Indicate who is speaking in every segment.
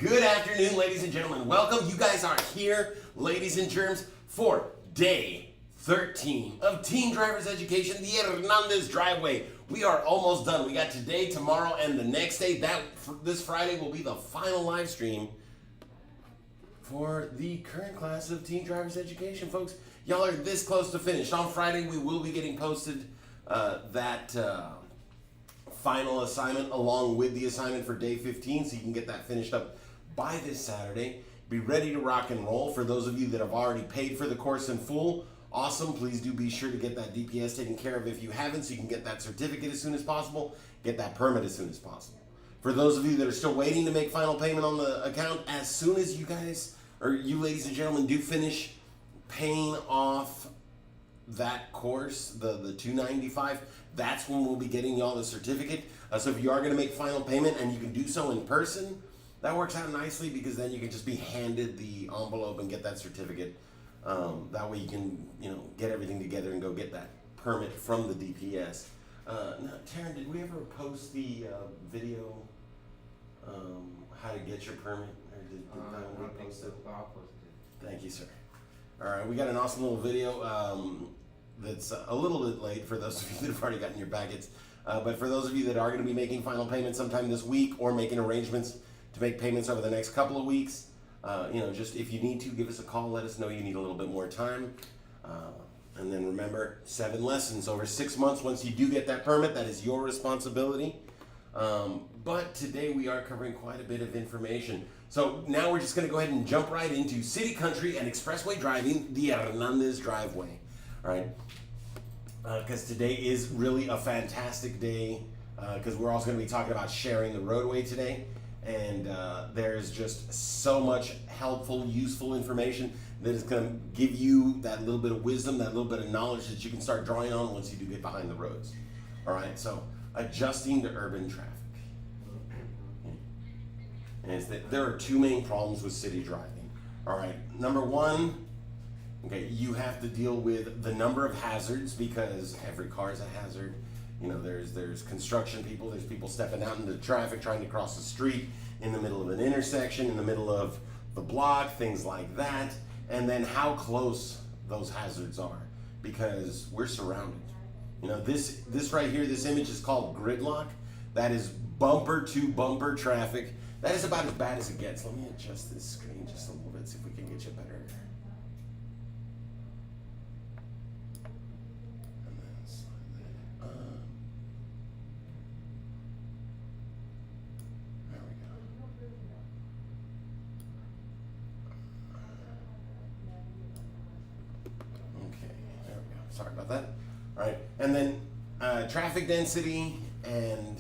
Speaker 1: Good afternoon, ladies and gentlemen. Welcome. You guys are here, ladies and germs, for day 13 of Teen Drivers Education, the Hernandez Driveway. We are almost done. We got today, tomorrow, and the next day. This Friday will be the final live stream for the current class of Teen Drivers Education, folks. Y'all are this close to finished. On Friday, we will be getting posted that final assignment along with the assignment for day 15, so you can get that finished up by this Saturday. Be ready to rock and roll. For those of you that have already paid for the course in full, awesome. Please do be sure to get that DPS taken care of if you haven't, so you can get that certificate as soon as possible, get that permit as soon as possible. For those of you that are still waiting to make final payment on the account, as soon as you guys, or you ladies and gentlemen, do finish paying off that course, the $295, that's when we'll be getting y'all the certificate. So if you are going to make final payment and you can do so in person, that works out nicely, because then you can just be handed the envelope and get that certificate. That way you can, get everything together and go get that permit from the DPS. Now, Taryn, did we ever post the video, how to get your permit? Or did that one we post it?
Speaker 2: I'll post it.
Speaker 1: Thank you, sir. All right, we got an awesome little video that's a little bit late for those of you that have already gotten your packets. But for those of you that are going to be making final payments sometime this week, or making arrangements to make payments over the next couple of weeks, just if you need to, give us a call, let us know you need a little bit more time. And then remember, 7 lessons over 6 months. Once you do get that permit, that is your responsibility. But today we are covering quite a bit of information. So now we're just going to go ahead and jump right into city, country, and expressway driving, the Hernandez Driveway. All right, because today is really a fantastic day, because we're also going to be talking about sharing the roadway today. And there's just so much helpful, useful information that is going to give you that little bit of wisdom, that little bit of knowledge that you can start drawing on once you do get behind the roads. All right, so adjusting to urban traffic. And it's that there are two main problems with city driving. All right, number one, okay, you have to deal with the number of hazards because every car is a hazard. You know, there's construction people, there's people stepping out into traffic, trying to cross the street in the middle of an intersection, in the middle of the block, things like that. And then how close those hazards are, because we're surrounded. You know, this right here, this image is called gridlock. That is bumper to bumper traffic. That is about as bad as it gets. Let me adjust this screen just a little bit, see if we can get you better. And then slide that up. There we go. Okay, there we go. Sorry about that. All right, and then traffic density and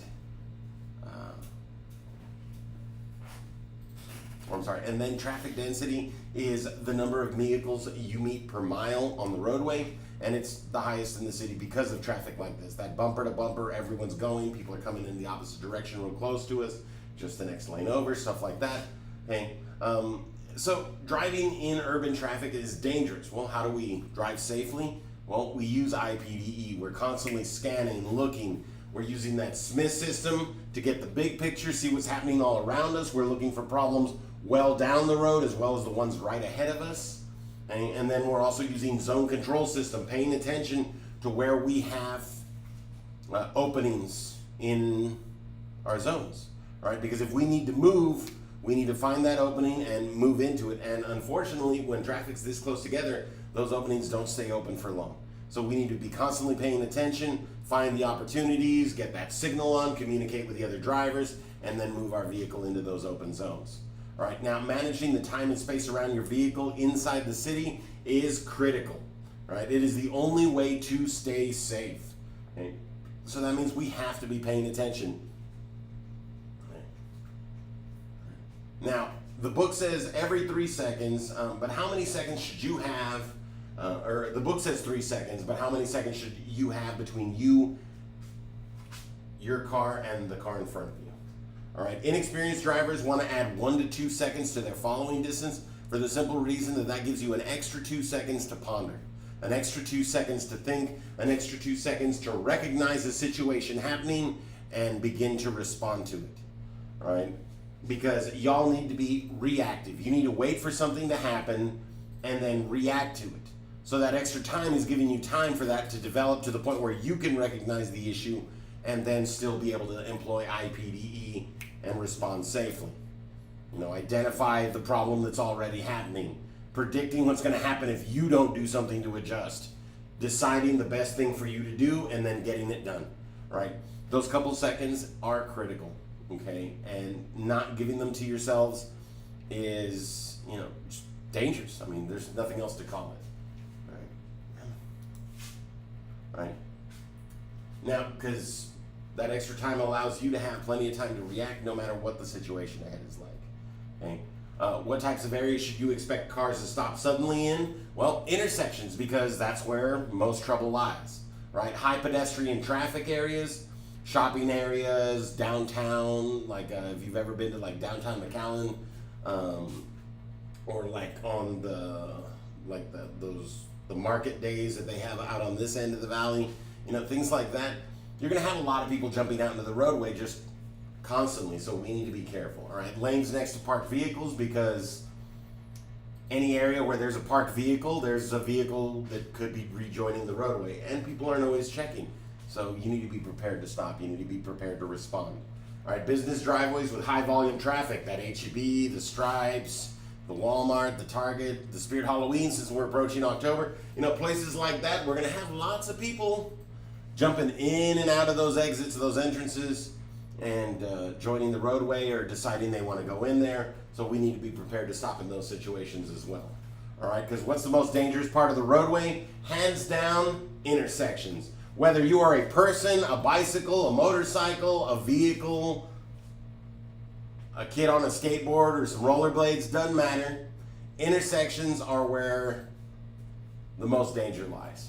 Speaker 1: and then traffic density is the number of vehicles you meet per mile on the roadway, and it's the highest in the city because of traffic like this. That bumper to bumper, everyone's going, people are coming in the opposite direction real close to us, just the next lane over, stuff like that. Okay, so driving in urban traffic is dangerous. Well, how do we drive safely? Well, we use IPDE. We're constantly scanning, looking. We're using that Smith system to get the big picture, see what's happening all around us. We're looking for problems well down the road as well as the ones right ahead of us. And then we're also using zone control system, paying attention to where we have openings in our zones, right? Because if we need to move, we need to find that opening and move into it. And unfortunately, when traffic's this close together, those openings don't stay open for long. So we need to be constantly paying attention, find the opportunities, get that signal on, communicate with the other drivers, and then move our vehicle into those open zones. All right, now managing the time and space around your vehicle inside the city is critical, right? It is the only way to stay safe. Okay? So that means we have to be paying attention. Okay. Now, the book says every 3 seconds, but how many seconds should you have, or the book says 3 seconds, but how many seconds should you have between you, your car, and the car in front of you? All right, inexperienced drivers want to add 1 to 2 seconds to their following distance for the simple reason that that gives you an extra 2 seconds to ponder, an extra 2 seconds to think, an extra 2 seconds to recognize the situation happening and begin to respond to it. All right, because y'all need to be reactive. You need to wait for something to happen and then react to it. So that extra time is giving you time for that to develop to the point where you can recognize the issue and then still be able to employ IPDE and respond safely. You know, identify the problem that's already happening, predicting what's going to happen if you don't do something to adjust, deciding the best thing for you to do, and then getting it done, right? Those couple seconds are critical, okay? And not giving them to yourselves is, you know, just dangerous. I mean, there's nothing else to call it, right? Right? Now, because that extra time allows you to have plenty of time to react no matter what the situation ahead is like. Okay? What types of areas should you expect cars to stop suddenly in? Well, intersections, because that's where most trouble lies, right? High pedestrian traffic areas, shopping areas, downtown, like if you've ever been to like downtown McAllen, or like on the market days that they have out on this end of the valley, you know, things like that. You're going to have a lot of people jumping out into the roadway just constantly, so we need to be careful. All right, lanes next to parked vehicles, because any area where there's a parked vehicle, there's a vehicle that could be rejoining the roadway, and people aren't always checking. So you need to be prepared to stop. You need to be prepared to respond. All right, business driveways with high volume traffic, that H-E-B, the Stripes, the Walmart, the Target, the Spirit Halloween, since we're approaching October. You know, places like that, we're going to have lots of people jumping in and out of those exits, those entrances, and joining the roadway or deciding they want to go in there. So we need to be prepared to stop in those situations as well. All right, because what's the most dangerous part of the roadway? Hands down, intersections. Whether you are a person, a bicycle, a motorcycle, a vehicle, a kid on a skateboard or some rollerblades, doesn't matter. Intersections are where the most danger lies,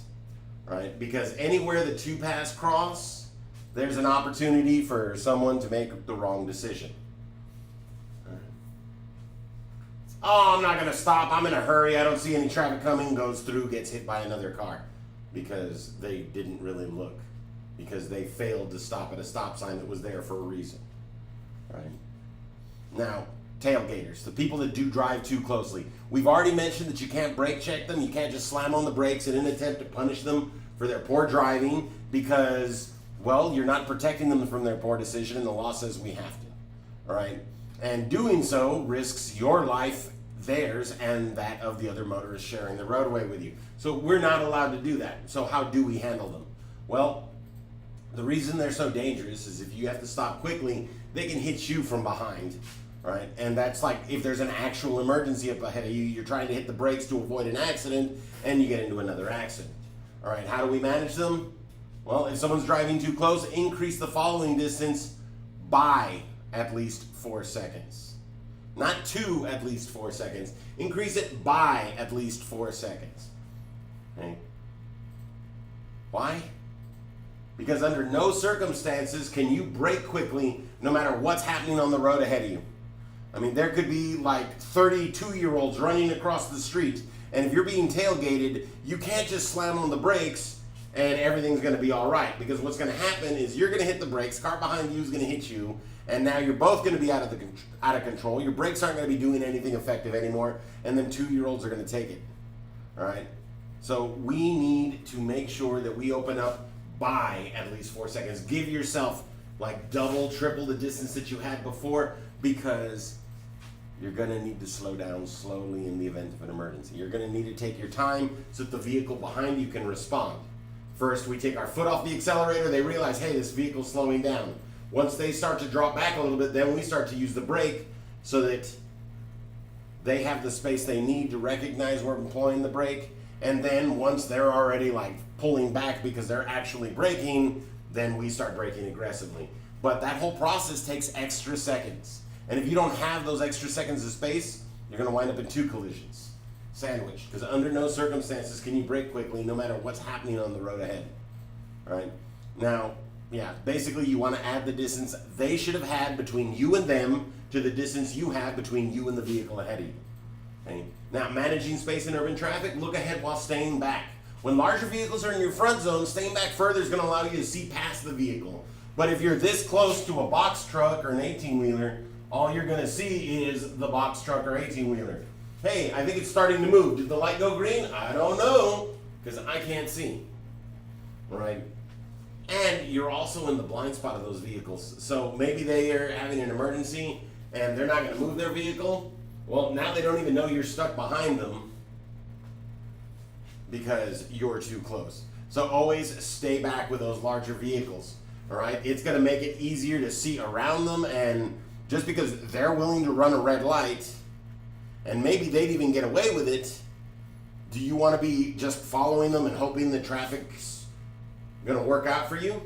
Speaker 1: right? Because anywhere the two paths cross, there's an opportunity for someone to make the wrong decision. Oh, I'm not going to stop. I'm in a hurry. I don't see any traffic coming. Goes through, gets hit by another car because they didn't really look, because they failed to stop at a stop sign that was there for a reason, right? Now, tailgaters, the people that do drive too closely. We've already mentioned that you can't brake check them. You can't just slam on the brakes in an attempt to punish them for their poor driving because, well, you're not protecting them from their poor decision, and the law says we have to, all right? And doing so risks your life, theirs, and that of the other motorists sharing the roadway with you. So we're not allowed to do that. So how do we handle them? Well, the reason they're so dangerous is if you have to stop quickly, they can hit you from behind, right? And that's like if there's an actual emergency up ahead of you, you're trying to hit the brakes to avoid an accident, and you get into another accident. All right, how do we manage them? Well, if someone's driving too close, increase the following distance by at least 4 seconds. Not to at least 4 seconds. Increase it by at least 4 seconds. Okay. Why? Because under no circumstances can you brake quickly no matter what's happening on the road ahead of you. I mean, there could be like 32-year-olds running across the street, and if you're being tailgated, you can't just slam on the brakes and everything's going to be all right, because what's going to happen is you're going to hit the brakes, car behind you is going to hit you, and now you're both going to be out of control. Your brakes aren't going to be doing anything effective anymore, and then 2-year-olds are going to take it. All right? So we need to make sure that we open up by at least 4 seconds. Give yourself like double, triple the distance that you had before, because you're going to need to slow down slowly in the event of an emergency. You're going to need to take your time so that the vehicle behind you can respond. First, we take our foot off the accelerator. They realize, hey, this vehicle's slowing down. Once they start to drop back a little bit, then we start to use the brake so that they have the space they need to recognize we're employing the brake. And then once they're already like pulling back because they're actually braking, then we start braking aggressively. But that whole process takes extra seconds. And if you don't have those extra seconds of space, you're going to wind up in 2 collisions. Sandwiched. Because under no circumstances can you brake quickly no matter what's happening on the road ahead. All right? Now, yeah, basically you want to add the distance they should have had between you and them to the distance you have between you and the vehicle ahead of you. Okay? Now, managing space in urban traffic, look ahead while staying back. When larger vehicles are in your front zone, staying back further is going to allow you to see past the vehicle. But if you're this close to a box truck or an 18-wheeler, all you're going to see is the box truck or 18-wheeler. Hey, I think it's starting to move. Did the light go green? I don't know, because I can't see. All right? And you're also in the blind spot of those vehicles. So maybe they are having an emergency and they're not going to move their vehicle. Well, now they don't even know you're stuck behind them because you're too close. So always stay back with those larger vehicles. All right? It's going to make it easier to see around them, and just because they're willing to run a red light, and maybe they'd even get away with it, do you want to be just following them and hoping the traffic's going to work out for you?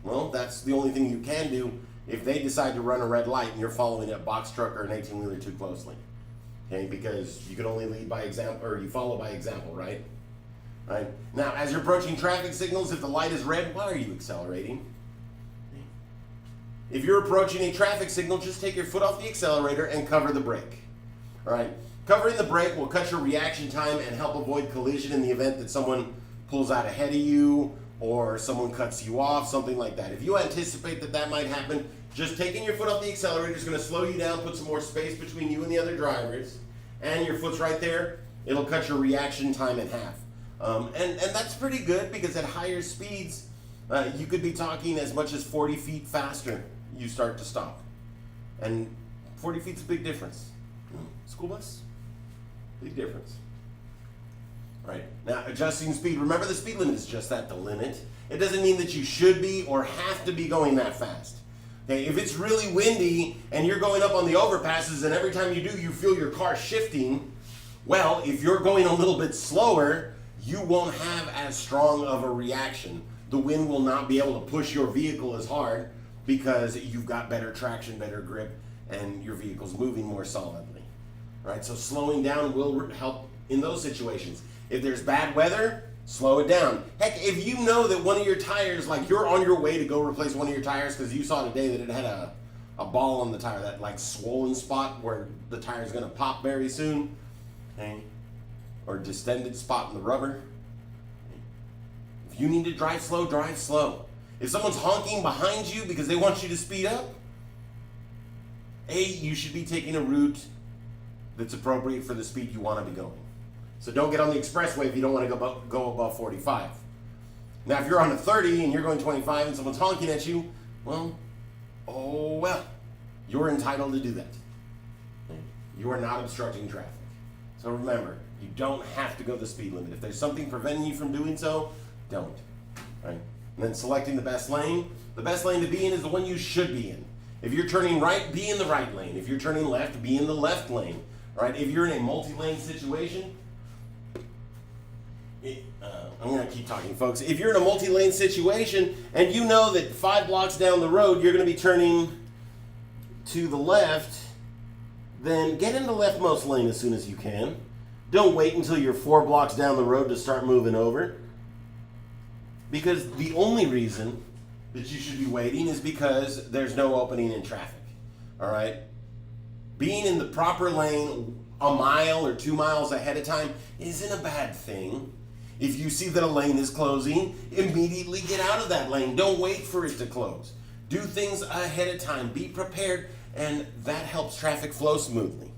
Speaker 1: Well, that's the only thing you can do if they decide to run a red light and you're following a box truck or an 18-wheeler too closely. Okay, because you can only lead by example, or you follow by example, right? Right. Now, as you're approaching traffic signals, if the light is red, why are you accelerating? If you're approaching a traffic signal, just take your foot off the accelerator and cover the brake. All right. Covering the brake will cut your reaction time and help avoid collision in the event that someone pulls out ahead of you or someone cuts you off, something like that. If you anticipate that that might happen, just taking your foot off the accelerator is going to slow you down, put some more space between you and the other drivers, and your foot's right there. It'll cut your reaction time in half. And that's pretty good, because at higher speeds, you could be talking as much as 40 feet faster you start to stop. And 40 feet's a big difference. School bus? Big difference. Right. Now, adjusting speed. Remember, the speed limit is just that, the limit. It doesn't mean that you should be or have to be going that fast. Okay, if it's really windy and you're going up on the overpasses and every time you do, you feel your car shifting, well, if you're going a little bit slower, you won't have as strong of a reaction. The wind will not be able to push your vehicle as hard because you've got better traction, better grip, and your vehicle's moving more solidly. Right? So slowing down will help in those situations. If there's bad weather, slow it down. Heck, if you know that one of your tires, like you're on your way to go replace one of your tires because you saw today that it had a ball on the tire, that like swollen spot where the tire's going to pop very soon, okay? Or distended spot in the rubber. If you need to drive slow, drive slow. If someone's honking behind you because they want you to speed up, you should be taking a route that's appropriate for the speed you want to be going. So don't get on the expressway if you don't want to go above 45. Now, if you're on a 30 and you're going 25 and someone's honking at you, well, you're entitled to do that. You are not obstructing traffic. So remember, you don't have to go the speed limit. If there's something preventing you from doing so, don't. Right? And then selecting the best lane. The best lane to be in is the one you should be in. If you're turning right, be in the right lane. If you're turning left, be in the left lane. Right? If you're in a multi-lane situation, I'm going to keep talking, folks. If you're in a multi-lane situation and you know that 5 blocks down the road you're going to be turning to the left, then get in the leftmost lane as soon as you can. Don't wait until you're 4 blocks down the road to start moving over. Because the only reason that you should be waiting is because there's no opening in traffic. All right? Being in the proper lane a mile or 2 miles ahead of time isn't a bad thing. If you see that a lane is closing, immediately get out of that lane. Don't wait for it to close. Do things ahead of time. Be prepared, and that helps traffic flow smoothly.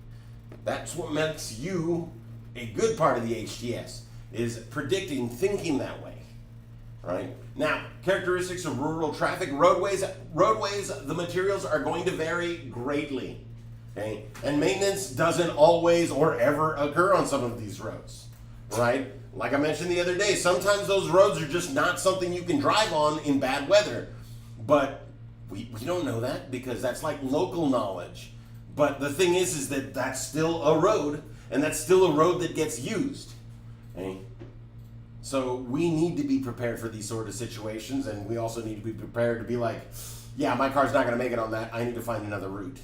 Speaker 1: That's what makes you a good part of the HTS, is predicting, thinking that way. Right? Now, characteristics of rural traffic. Roadways, the materials are going to vary greatly. Okay? And maintenance doesn't always or ever occur on some of these roads. Right? Like I mentioned the other day, sometimes those roads are just not something you can drive on in bad weather. But we don't know that because that's like local knowledge. But the thing is that that's still a road, and that's still a road that gets used. Okay? So we need to be prepared for these sort of situations, and we also need to be prepared to be like, yeah, my car's not going to make it on that. I need to find another route.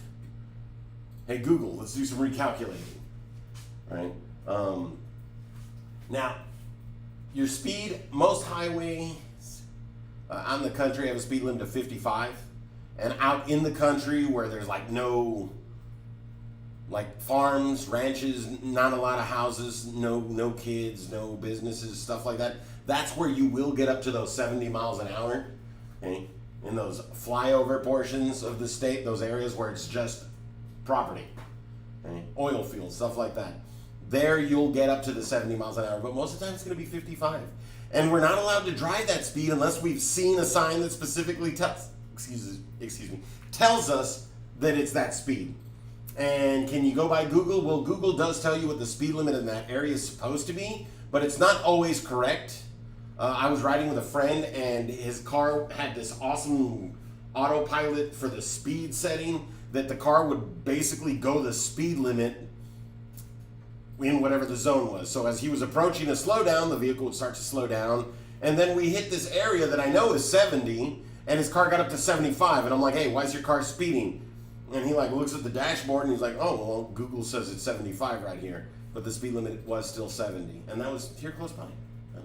Speaker 1: Hey, Google, let's do some recalculating. Right? Now, your speed, most highways on the country have a speed limit of 55. And out in the country where there's like no, like farms, ranches, not a lot of houses, no kids, no businesses, stuff like that, that's where you will get up to those 70 miles an hour. Okay? In those flyover portions of the state, those areas where it's just property, okay? Oil fields, stuff like that. There you'll get up to the 70 miles an hour, but most of the time it's going to be 55. And we're not allowed to drive that speed unless we've seen a sign that specifically tells us that it's that speed. And can you go by Google? Well, Google does tell you what the speed limit in that area is supposed to be, but it's not always correct. I was riding with a friend, and his car had this awesome autopilot for the speed setting that the car would basically go the speed limit in whatever the zone was. So as he was approaching a slowdown, the vehicle would start to slow down. And then we hit this area that I know is 70, and his car got up to 75. And I'm like, hey, why is your car speeding? And he like looks at the dashboard and he's like, oh, well, Google says it's 75 right here. But the speed limit was still 70. And that was here close by,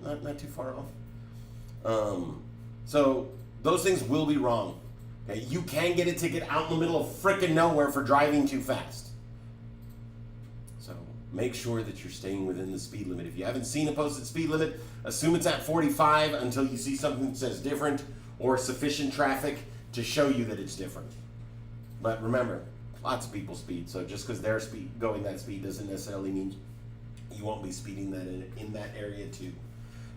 Speaker 1: not too far off. So those things will be wrong. Okay? You can get a ticket out in the middle of frickin' nowhere for driving too fast. So make sure that you're staying within the speed limit. If you haven't seen a posted speed limit, assume it's at 45 until you see something that says different or sufficient traffic to show you that it's different. But remember, lots of people speed, so just because they're going that speed doesn't necessarily mean you won't be speeding that in that area too.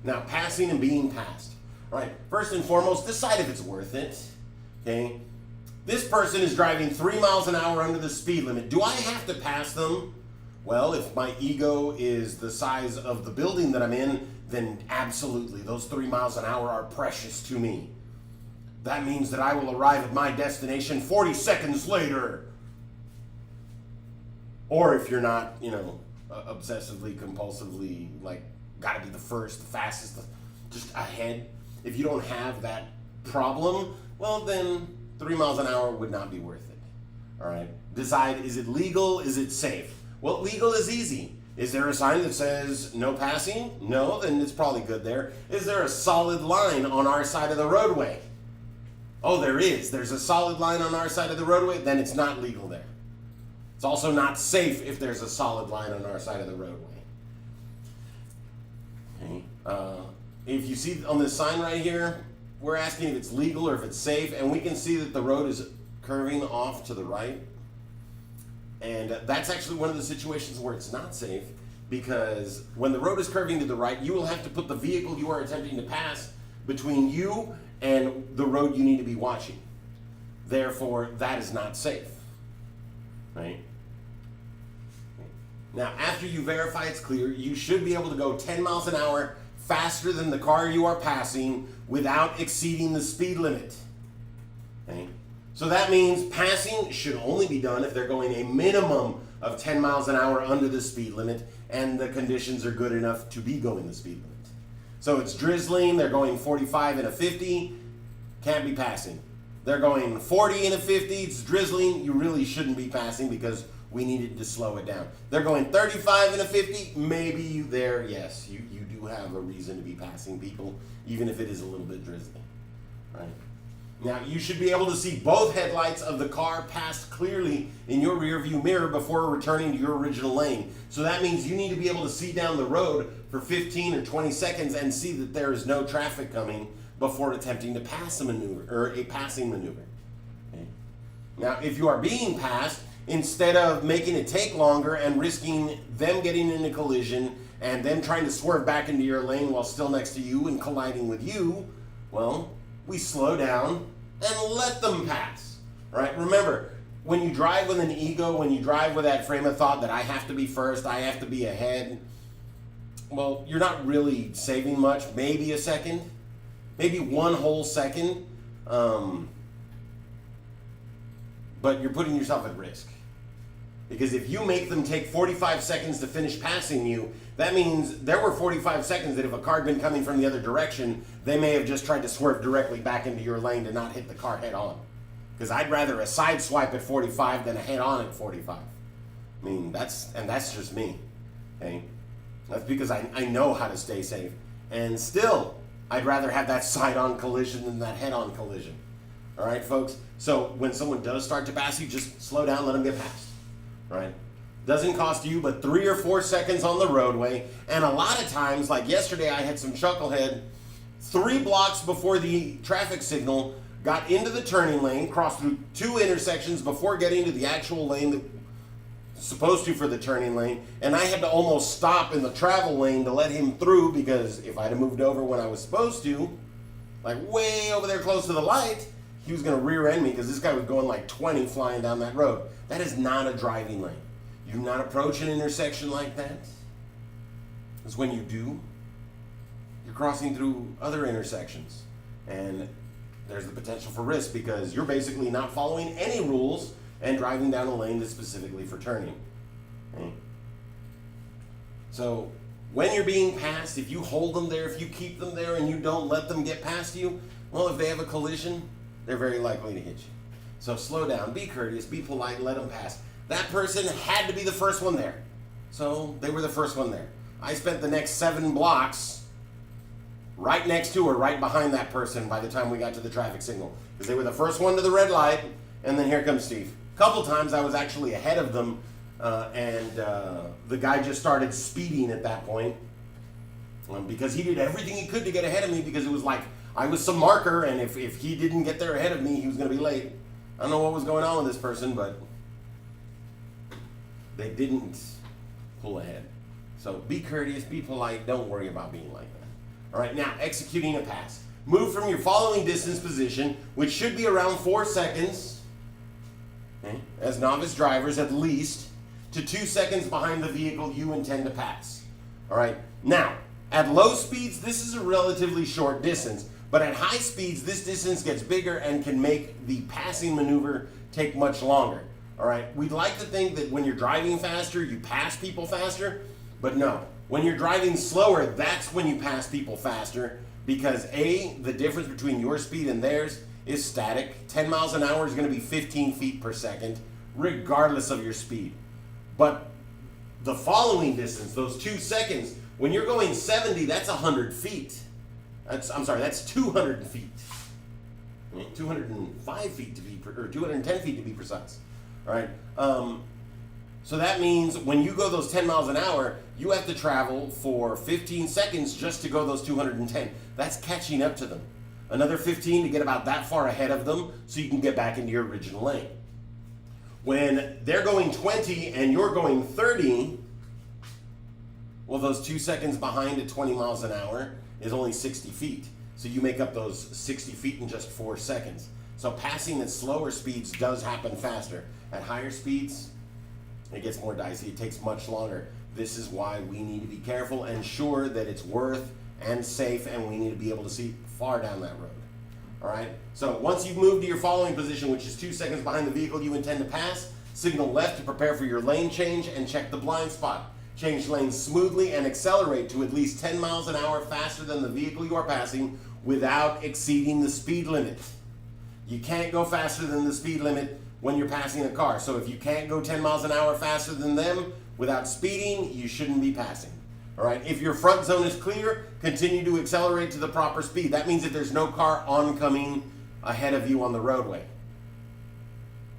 Speaker 1: Now, passing and being passed. All right, first and foremost, decide if it's worth it. Okay, this person is driving 3 miles an hour under the speed limit. Do I have to pass them? Well, if my ego is the size of the building that I'm in, then absolutely, those 3 miles an hour are precious to me. That means that I will arrive at my destination 40 seconds later. Or if you're not, obsessively, compulsively, like, gotta be the first, the fastest, just ahead. If you don't have that problem, well, then 3 miles an hour would not be worth it. All right? decide, is it legal, is it safe? Well, legal is easy. Is there a sign that says no passing? No, then it's probably good there. Is there a solid line on our side of the roadway? Oh, there is. There's a solid line on our side of the roadway, then it's not legal there. It's also not safe if there's a solid line on our side of the roadway. Okay. If you see on this sign right here, we're asking if it's legal or if it's safe, and we can see that the road is curving off to the right. And that's actually one of the situations where it's not safe, because when the road is curving to the right, you will have to put the vehicle you are attempting to pass between you and the road you need to be watching. Therefore, that is not safe. Right? Now, after you verify it's clear, you should be able to go 10 miles an hour faster than the car you are passing without exceeding the speed limit. Okay? So that means passing should only be done if they're going a minimum of 10 miles an hour under the speed limit and the conditions are good enough to be going the speed limit. So it's drizzling, they're going 45 and a 50, can't be passing. They're going 40 and a 50, it's drizzling, you really shouldn't be passing because we needed to slow it down. They're going 35 and a 50, maybe you there, yes, you do have a reason to be passing people, even if it is a little bit drizzly, right? Now, you should be able to see both headlights of the car passed clearly in your rear view mirror before returning to your original lane. So that means you need to be able to see down the road for 15 or 20 seconds and see that there is no traffic coming before attempting to pass a maneuver, or a passing maneuver. Okay? Now, if you are being passed, instead of making it take longer and risking them getting in a collision and them trying to swerve back into your lane while still next to you and colliding with you, well, we slow down and let them pass, right? Remember, when you drive with an ego, when you drive with that frame of thought that I have to be first, I have to be ahead, well, you're not really saving much, maybe a second, maybe one whole second, but you're putting yourself at risk. Because if you make them take 45 seconds to finish passing you, that means there were 45 seconds that if a car had been coming from the other direction, they may have just tried to swerve directly back into your lane to not hit the car head on. Because I'd rather a side swipe at 45 than a head on at 45. I mean, that's just me. Okay? That's because I know how to stay safe. And still, I'd rather have that side on collision than that head on collision. All right, folks? So when someone does start to pass you, just slow down, let them get past. Right? Doesn't cost you but 3 or 4 seconds on the roadway. And a lot of times, like yesterday, I had some chucklehead 3 blocks before the traffic signal got into the turning lane, crossed through 2 intersections before getting to the actual lane that was supposed to for the turning lane. And I had to almost stop in the travel lane to let him through, because if I'd have moved over when I was supposed to, like way over there close to the light, he was going to rear end me because this guy was going like 20 flying down that road. That is not a driving lane. You do not approach an intersection like that. Because when you do, you're crossing through other intersections. And there's the potential for risk because you're basically not following any rules and driving down a lane that's specifically for turning. Okay? So when you're being passed, if you hold them there, if you keep them there and you don't let them get past you, well, if they have a collision, they're very likely to hit you. So slow down, be courteous, be polite, let them pass. That person had to be the first one there. So they were the first one there. I spent the next 7 blocks right next to or right behind that person by the time we got to the traffic signal. Because they were the first one to the red light, and then here comes Steve. A couple times I was actually ahead of them, and the guy just started speeding at that point. Because he did everything he could to get ahead of me, because it was like I was some marker, and if he didn't get there ahead of me, he was going to be late. I don't know what was going on with this person, but they didn't pull ahead. So be courteous, be polite, don't worry about being like that. All right, now executing a pass. Move from your following distance position, which should be around 4 seconds, okay, as novice drivers at least, to 2 seconds behind the vehicle you intend to pass. All right, now at low speeds, this is a relatively short distance. But at high speeds, this distance gets bigger and can make the passing maneuver take much longer. All right, we'd like to think that when you're driving faster, you pass people faster, but no. When you're driving slower, that's when you pass people faster, because A, the difference between your speed and theirs is static. 10 miles an hour is going to be 15 feet per second. regardless of your speed. But the following distance, those 2 seconds, when you're going 70, that's 100 feet. That's 200 feet. 205 feet to be, or 210 feet to be precise. All right. So that means when you go those 10 miles an hour, you have to travel for 15 seconds just to go those 210. That's catching up to them. Another 15 to get about that far ahead of them so you can get back into your original lane. When they're going 20 and you're going 30, well, those 2 seconds behind at 20 miles an hour is only 60 feet. So you make up those 60 feet in just 4 seconds. So passing at slower speeds does happen faster. At higher speeds, it gets more dicey. It takes much longer. This is why we need to be careful and sure that it's worth and safe, and we need to be able to see far down that road. All right? So once you've moved to your following position, which is 2 seconds behind the vehicle you intend to pass, signal left to prepare for your lane change and check the blind spot. Change lanes smoothly and accelerate to at least 10 miles an hour faster than the vehicle you are passing without exceeding the speed limit. You can't go faster than the speed limit when you're passing a car. So if you can't go 10 miles an hour faster than them without speeding, you shouldn't be passing. All right, if your front zone is clear, continue to accelerate to the proper speed. That means that there's no car oncoming ahead of you on the roadway.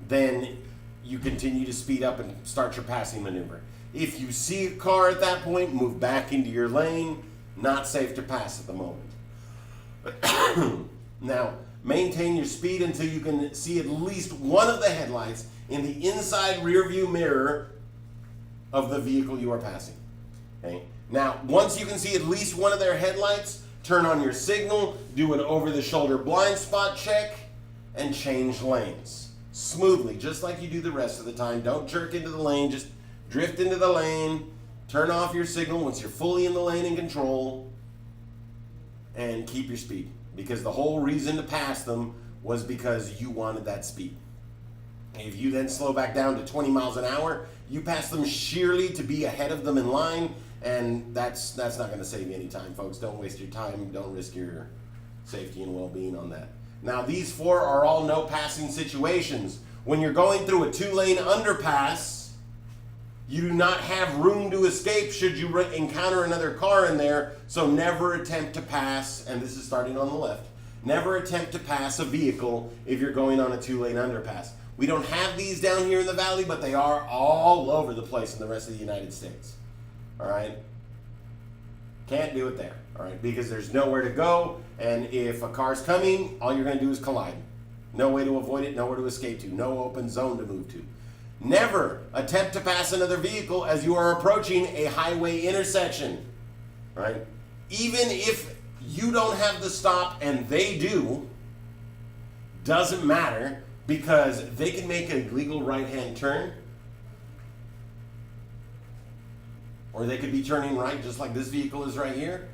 Speaker 1: Then you continue to speed up and start your passing maneuver. If you see a car at that point, move back into your lane. Not safe to pass at the moment. Now, maintain your speed until you can see at least one of the headlights in the inside rear view mirror of the vehicle you are passing. Okay? Now, once you can see at least one of their headlights, turn on your signal, do an over-the-shoulder blind spot check, and change lanes. Smoothly, just like you do the rest of the time. Don't jerk into the lane, just drift into the lane, turn off your signal once you're fully in the lane and control, and keep your speed. Because the whole reason to pass them was because you wanted that speed. If you then slow back down to 20 miles an hour, you pass them sheerly to be ahead of them in line, and that's not going to save you any time, folks. Don't waste your time. Don't risk your safety and well-being on that. Now, these 4 are all no passing situations. When you're going through a 2-lane underpass, you do not have room to escape should you encounter another car in there, so never attempt to pass, and this is starting on the left, never attempt to pass a vehicle if you're going on a 2-lane underpass. We don't have these down here in the valley, but they are all over the place in the rest of the United States. All right? Can't do it there, all right? Because there's nowhere to go, and if a car's coming, all you're going to do is collide. No way to avoid it, nowhere to escape to, no open zone to move to. Never attempt to pass another vehicle as you are approaching a highway intersection, right? Even if you don't have the stop and they do, doesn't matter, because they can make a legal right-hand turn, or they could be turning right just like this vehicle is right here,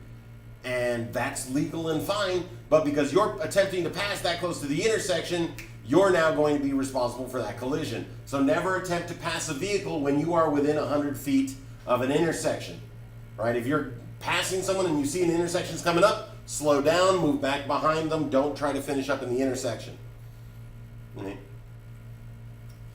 Speaker 1: and that's legal and fine, but because you're attempting to pass that close to the intersection, you're now going to be responsible for that collision. So never attempt to pass a vehicle when you are within 100 feet of an intersection, right? If you're passing someone and you see an intersection's coming up, slow down, move back behind them, don't try to finish up in the intersection. Okay.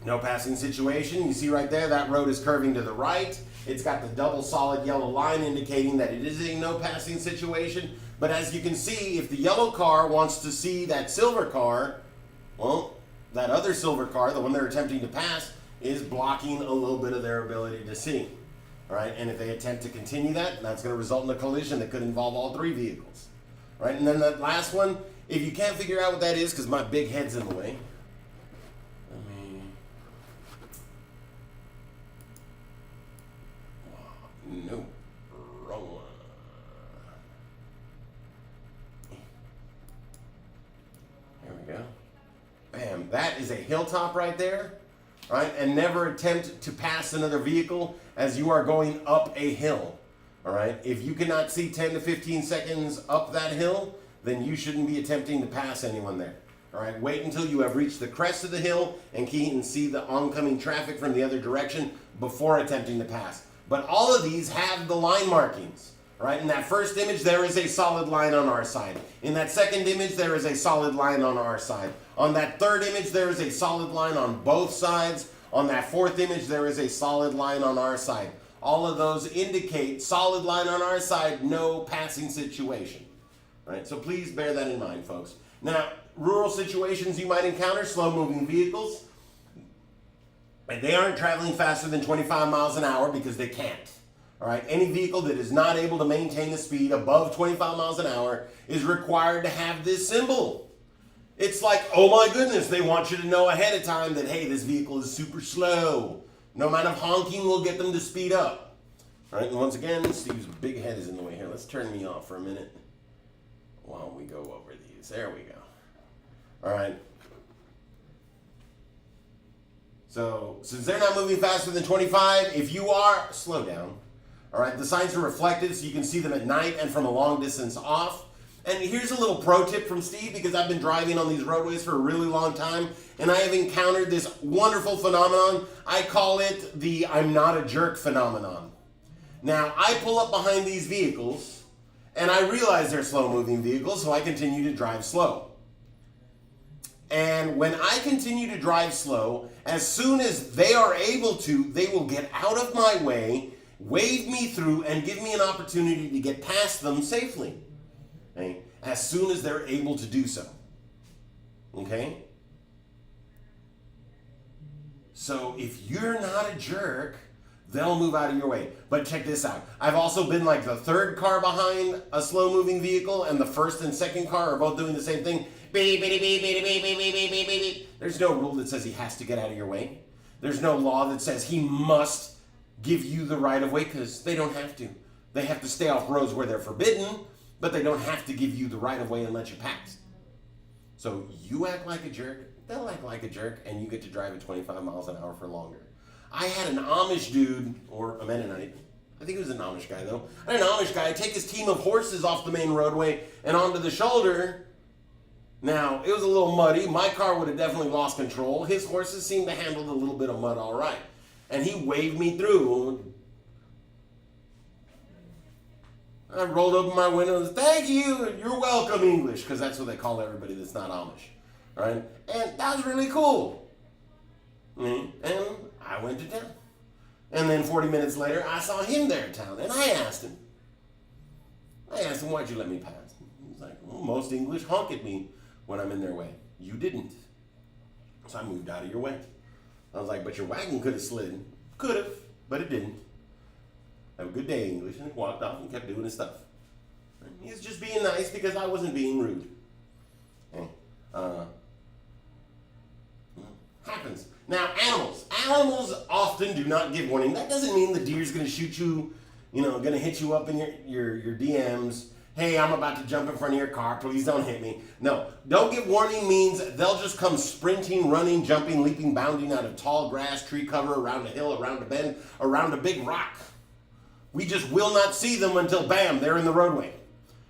Speaker 1: No passing situation. You see right there, that road is curving to the right. It's got the double solid yellow line indicating that it is a no passing situation. But as you can see, if the yellow car wants to see that silver car, well, that other silver car, the one they're attempting to pass, is blocking a little bit of their ability to see. All right, and if they attempt to continue that, that's going to result in a collision that could involve all 3 vehicles. All right, and then that last one, if you can't figure out what that is because my big head's in the way, no, wrong one. There we go. Bam, that is a hilltop right there, right? And never attempt to pass another vehicle as you are going up a hill, all right? If you cannot see 10 to 15 seconds up that hill, then you shouldn't be attempting to pass anyone there, all right? Wait until you have reached the crest of the hill and can see the oncoming traffic from the other direction before attempting to pass. But all of these have the line markings, right? In that first image, there is a solid line on our side. In that second image, there is a solid line on our side. On that third image, there is a solid line on both sides. On that fourth image, there is a solid line on our side. All of those indicate solid line on our side, no passing situation. Right? So please bear that in mind, folks. Now, rural situations you might encounter, slow-moving vehicles. And they aren't traveling faster than 25 miles an hour because they can't. All right? Any vehicle that is not able to maintain the speed above 25 miles an hour is required to have this symbol. It's like, oh my goodness, they want you to know ahead of time that, hey, this vehicle is super slow. No amount of honking will get them to speed up. All right, and once again, Steve's big head is in the way here. Let's turn me off for a minute while we go over these. There we go. All right. So, since they're not moving faster than 25, if you are, slow down. All right, the signs are reflected so you can see them at night and from a long distance off. And here's a little pro tip from Steve, because I've been driving on these roadways for a really long time, and I have encountered this wonderful phenomenon. I call it the I'm not a jerk phenomenon. Now, I pull up behind these vehicles, and I realize they're slow-moving vehicles, so I continue to drive slow. And when I continue to drive slow, as soon as they are able to, they will get out of my way, wave me through, and give me an opportunity to get past them safely. Okay? As soon as they're able to do so. Okay? So if you're not a jerk, they'll move out of your way. But check this out. I've also been like the third car behind a slow-moving vehicle, and the first and second car are both doing the same thing. Beep, beep, beep, beep, beep, beep, beep, beep, beep, beep. There's no rule that says he has to get out of your way. There's no law that says he must give you the right of way, because they don't have to. They have to stay off roads where they're forbidden, but they don't have to give you the right of way and let you pass. So you act like a jerk, they'll act like a jerk, and you get to drive at 25 miles an hour for longer. I had an Amish dude, or a Mennonite, I think he was an Amish guy though. I had an Amish guy take his team of horses off the main roadway and onto the shoulder. Now, it was a little muddy. My car would have definitely lost control. His horses seemed to handle a little bit of mud all right. And he waved me through. I rolled open my window and said, thank you, you're welcome, English, because that's what they call everybody that's not Amish. All right? And that was really cool. And I went to town. And then 40 minutes later, I saw him there in town, and I asked him, why'd you let me pass? He's like, well, most English honk at me when I'm in their way. You didn't. So I moved out of your way. I was like, but your wagon could have slid. Could have, but it didn't. Have a good day, English. And he walked off and kept doing his stuff. And he was just being nice because I wasn't being rude. Happens. Now, animals. Animals often do not give warning. That doesn't mean the deer's going to shoot you, going to hit you up in your DMs. Hey, I'm about to jump in front of your car. Please don't hit me. No, don't give warning means they'll just come sprinting, running, jumping, leaping, bounding out of tall grass, tree cover, around a hill, around a bend, around a big rock. We just will not see them until, bam, they're in the roadway.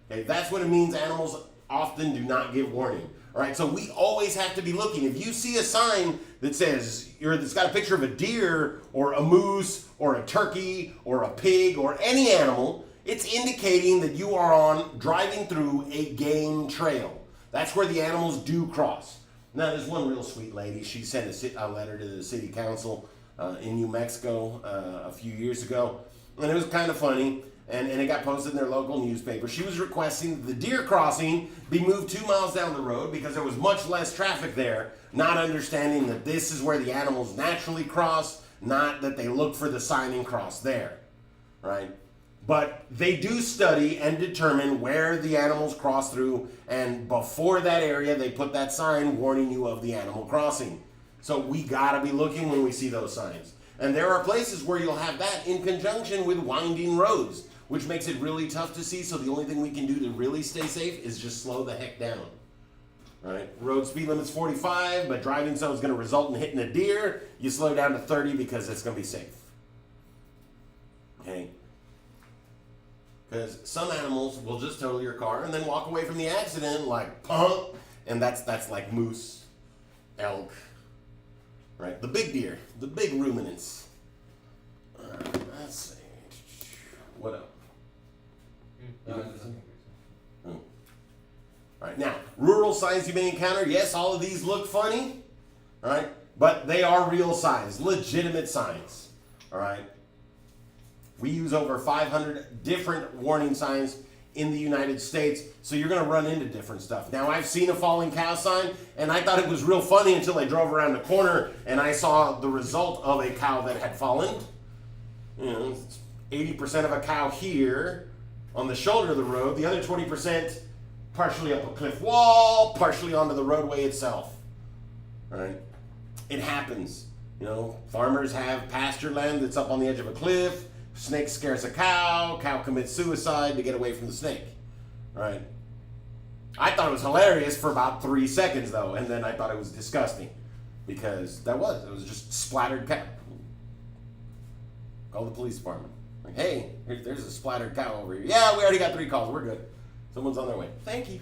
Speaker 1: Okay, that's what it means. Animals often do not give warning. All right, so we always have to be looking. If you see a sign that says, that's got a picture of a deer or a moose or a turkey or a pig or any animal, it's indicating that you are driving through a game trail. That's where the animals do cross. Now, there's one real sweet lady. She sent a letter to the city council in New Mexico a few years ago, and it was kind of funny, and it got posted in their local newspaper. She was requesting that the deer crossing be moved 2 miles down the road because there was much less traffic there, not understanding that this is where the animals naturally cross, not that they look for the sign and cross there, right? But they do study and determine where the animals cross through, and before that area, they put that sign warning you of the animal crossing. So we gotta be looking when we see those signs. And there are places where you'll have that in conjunction with winding roads, which makes it really tough to see, so the only thing we can do to really stay safe is just slow the heck down. All right, road speed limit's 45, but driving so is gonna result in hitting a deer. You slow down to 30 because it's gonna be safe. Okay? Because some animals will just total your car and then walk away from the accident like, punk, and that's like moose, elk, right? The big deer, the big ruminants. Let's see. What else? All right, now, rural signs you may encounter. Yes, all of these look funny. All right, But they are real signs, legitimate signs, all right? We use over 500 different warning signs in the United States, so you're going to run into different stuff. Now, I've seen a falling cow sign, and I thought it was real funny until I drove around the corner and I saw the result of a cow that had fallen. You know, 80% of a cow here on the shoulder of the road, the other 20% partially up a cliff wall, partially onto the roadway itself. All right? It happens. You know, farmers have pasture land that's up on the edge of a cliff. Snake scares a cow. Cow commits suicide to get away from the snake. All right? I thought it was hilarious for about 3 seconds, though, and then I thought it was disgusting because it was just splattered cow. Call the police department. Like, hey, there's a splattered cow over here. Yeah, we already got 3 calls. We're good. Someone's on their way. Thank you.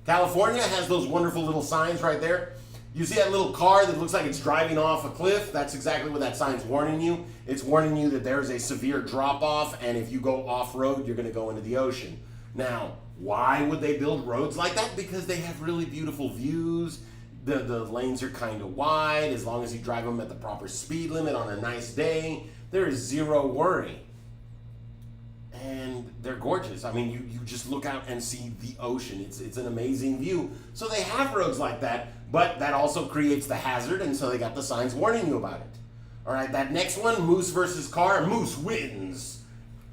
Speaker 1: California has those wonderful little signs right there. You see that little car that looks like it's driving off a cliff? That's exactly what that sign's warning you. It's warning you that there's a severe drop-off, and if you go off-road, you're going to go into the ocean. Now, why would they build roads like that? Because they have really beautiful views. The lanes are kind of wide. As long as you drive them at the proper speed limit on a nice day, there is zero worry. And they're gorgeous. I mean, you just look out and see the ocean. It's an amazing view. So they have roads like that, but that also creates the hazard, and so they got the signs warning you about it. All right, that next one, moose versus car. Moose wins.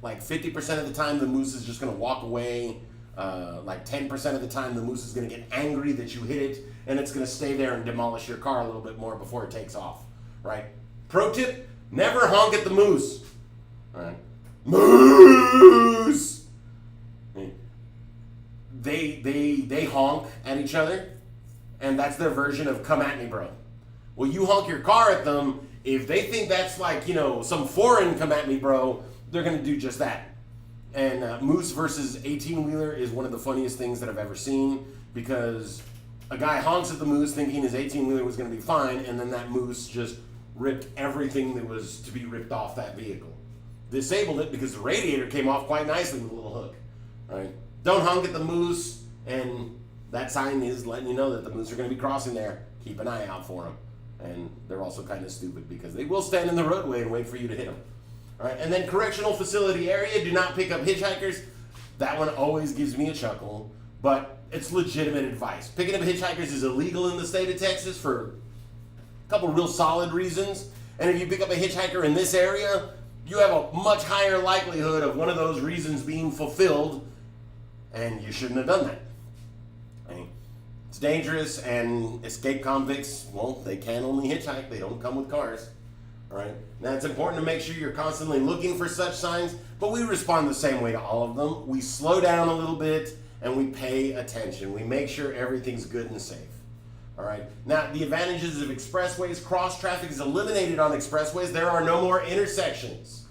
Speaker 1: Like 50% of the time, the moose is just going to walk away. Like 10% of the time, the moose is going to get angry that you hit it, and it's going to stay there and demolish your car a little bit more before it takes off. Right? Pro tip, never honk at the moose. All right? Moose! They honk at each other, and that's their version of come at me, bro. Well, you honk your car at them. If they think that's like, you know, some foreign come at me, bro, they're going to do just that. And moose versus 18-wheeler is one of the funniest things that I've ever seen, because a guy honks at the moose thinking his 18-wheeler was going to be fine, and then that moose just ripped everything that was to be ripped off that vehicle. Disabled it because the radiator came off quite nicely with a little hook. Right? Don't honk at the moose, and that sign is letting you know that the moose are going to be crossing there. Keep an eye out for them. And they're also kind of stupid because they will stand in the roadway and wait for you to hit them. All right? And then correctional facility area, do not pick up hitchhikers. That one always gives me a chuckle, but it's legitimate advice. Picking up hitchhikers is illegal in the state of Texas for a couple real solid reasons. And if you pick up a hitchhiker in this area, you have a much higher likelihood of one of those reasons being fulfilled, and you shouldn't have done that. Okay? It's dangerous, and escaped convicts, well, they can only hitchhike. They don't come with cars. All right? Now, it's important to make sure you're constantly looking for such signs, but we respond the same way to all of them. We slow down a little bit, and we pay attention. We make sure everything's good and safe. All right. Now, the advantages of expressways: cross traffic is eliminated on expressways. There are no more intersections.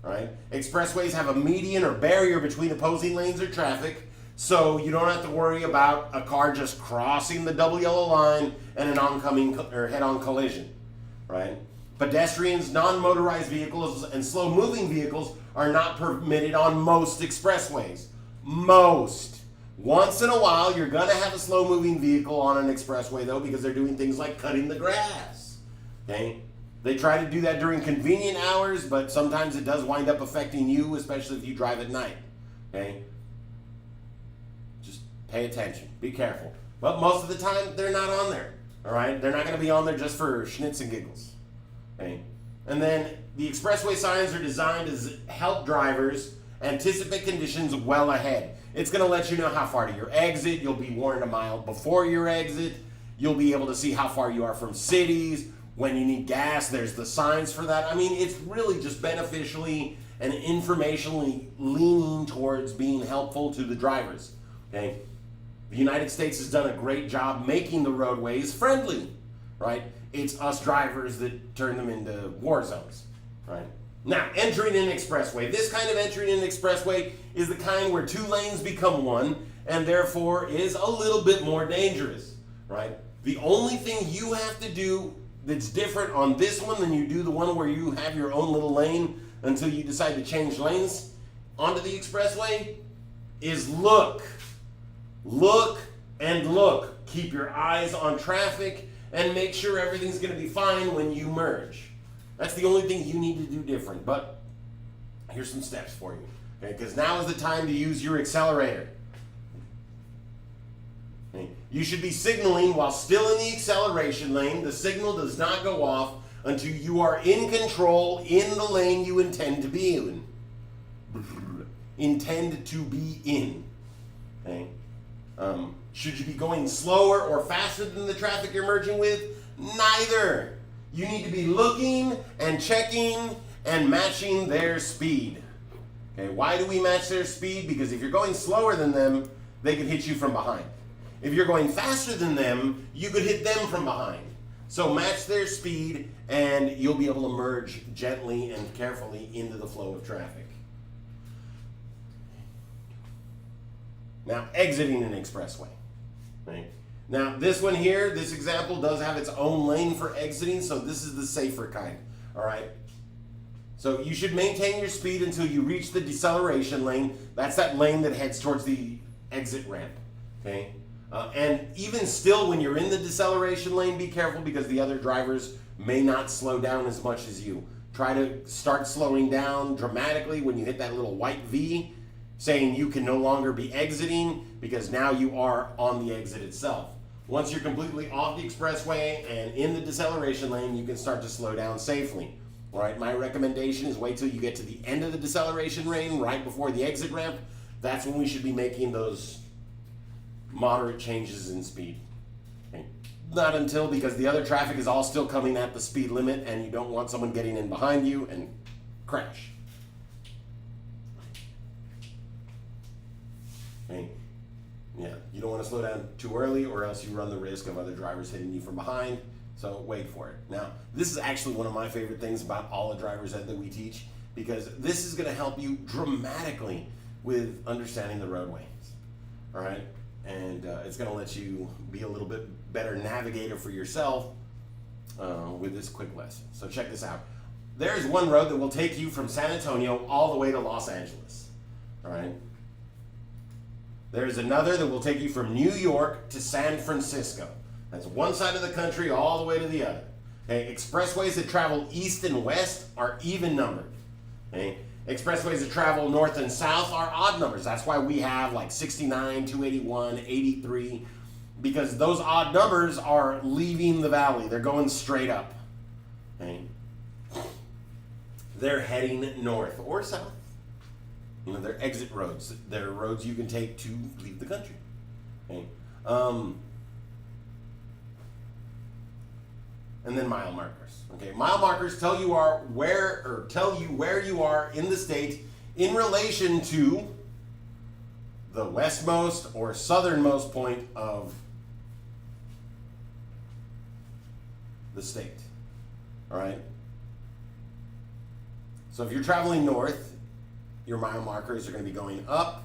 Speaker 1: All right. Expressways have a median or barrier between opposing lanes or traffic, so you don't have to worry about a car just crossing the double yellow line and an oncoming or head-on collision. Right. Pedestrians, non-motorized vehicles, and slow-moving vehicles are not permitted on most expressways. Most. Once in a while, you're going to have a slow-moving vehicle on an expressway, though, because they're doing things like cutting the grass. Okay? They try to do that during convenient hours, but sometimes it does wind up affecting you, especially if you drive at night. Okay? Just pay attention. Be careful. But most of the time, they're not on there. All right? They're not going to be on there just for schnitz and giggles. Okay? And then the expressway signs are designed to help drivers anticipate conditions well ahead. It's going to let you know how far to your exit. You'll be warned a mile before your exit. You'll be able to see how far you are from cities. When you need gas, there's the signs for that. I mean, it's really just beneficially and informationally leaning towards being helpful to the drivers. Okay? The United States has done a great job making the roadways friendly, right? It's us drivers that turn them into war zones, right? Now, entering an expressway. This kind of entering an expressway is the kind where 2 lanes become 1 and therefore is a little bit more dangerous, right? The only thing you have to do that's different on this one than you do the one where you have your own little lane until you decide to change lanes onto the expressway is look. Look and look. Keep your eyes on traffic and make sure everything's going to be fine when you merge. That's the only thing you need to do different. But here's some steps for you. Okay, because now is the time to use your accelerator. Okay, you should be signaling while still in the acceleration lane. The signal does not go off until you are in control in the lane you intend to be in. Intend to be in. Okay? Should you be going slower or faster than the traffic you're merging with? Neither. You need to be looking and checking and matching their speed. Okay, why do we match their speed? Because if you're going slower than them, they could hit you from behind. If you're going faster than them, you could hit them from behind. So match their speed and you'll be able to merge gently and carefully into the flow of traffic. Now, exiting an expressway. Right? Now, this one here, this example does have its own lane for exiting, so this is the safer kind. All right? So you should maintain your speed until you reach the deceleration lane. That's that lane that heads towards the exit ramp. Okay? And even still, when you're in the deceleration lane, be careful because the other drivers may not slow down as much as you. Try to start slowing down dramatically when you hit that little white V, saying you can no longer be exiting because now you are on the exit itself. Once you're completely off the expressway and in the deceleration lane, you can start to slow down safely. All right, my recommendation is wait till you get to the end of the deceleration lane, right before the exit ramp. That's when we should be making those moderate changes in speed. Okay. Not until, because the other traffic is all still coming at the speed limit and you don't want someone getting in behind you and crash. Okay. Yeah, you don't want to slow down too early or else you run the risk of other drivers hitting you from behind. So wait for it. Now, this is actually one of my favorite things about all the driver's ed that we teach, because this is going to help you dramatically with understanding the roadways. All right? And it's going to let you be a little bit better navigator for yourself with this quick lesson. So check this out. There's one road that will take you from San Antonio all the way to Los Angeles. All right? There's another that will take you from New York to San Francisco. That's one side of the country all the way to the other. Okay? Expressways that travel east and west are even numbered. Okay? Expressways that travel north and south are odd numbers. That's why we have like 69, 281, 83, because those odd numbers are leaving the valley. They're going straight up. Okay? They're heading north or south. You know, they're exit roads. They're roads you can take to leave the country. Okay? And then mile markers. Okay, mile markers tell you where you are in the state in relation to the westmost or southernmost point of the state. All right. So if you're traveling north, your mile markers are going to be going up.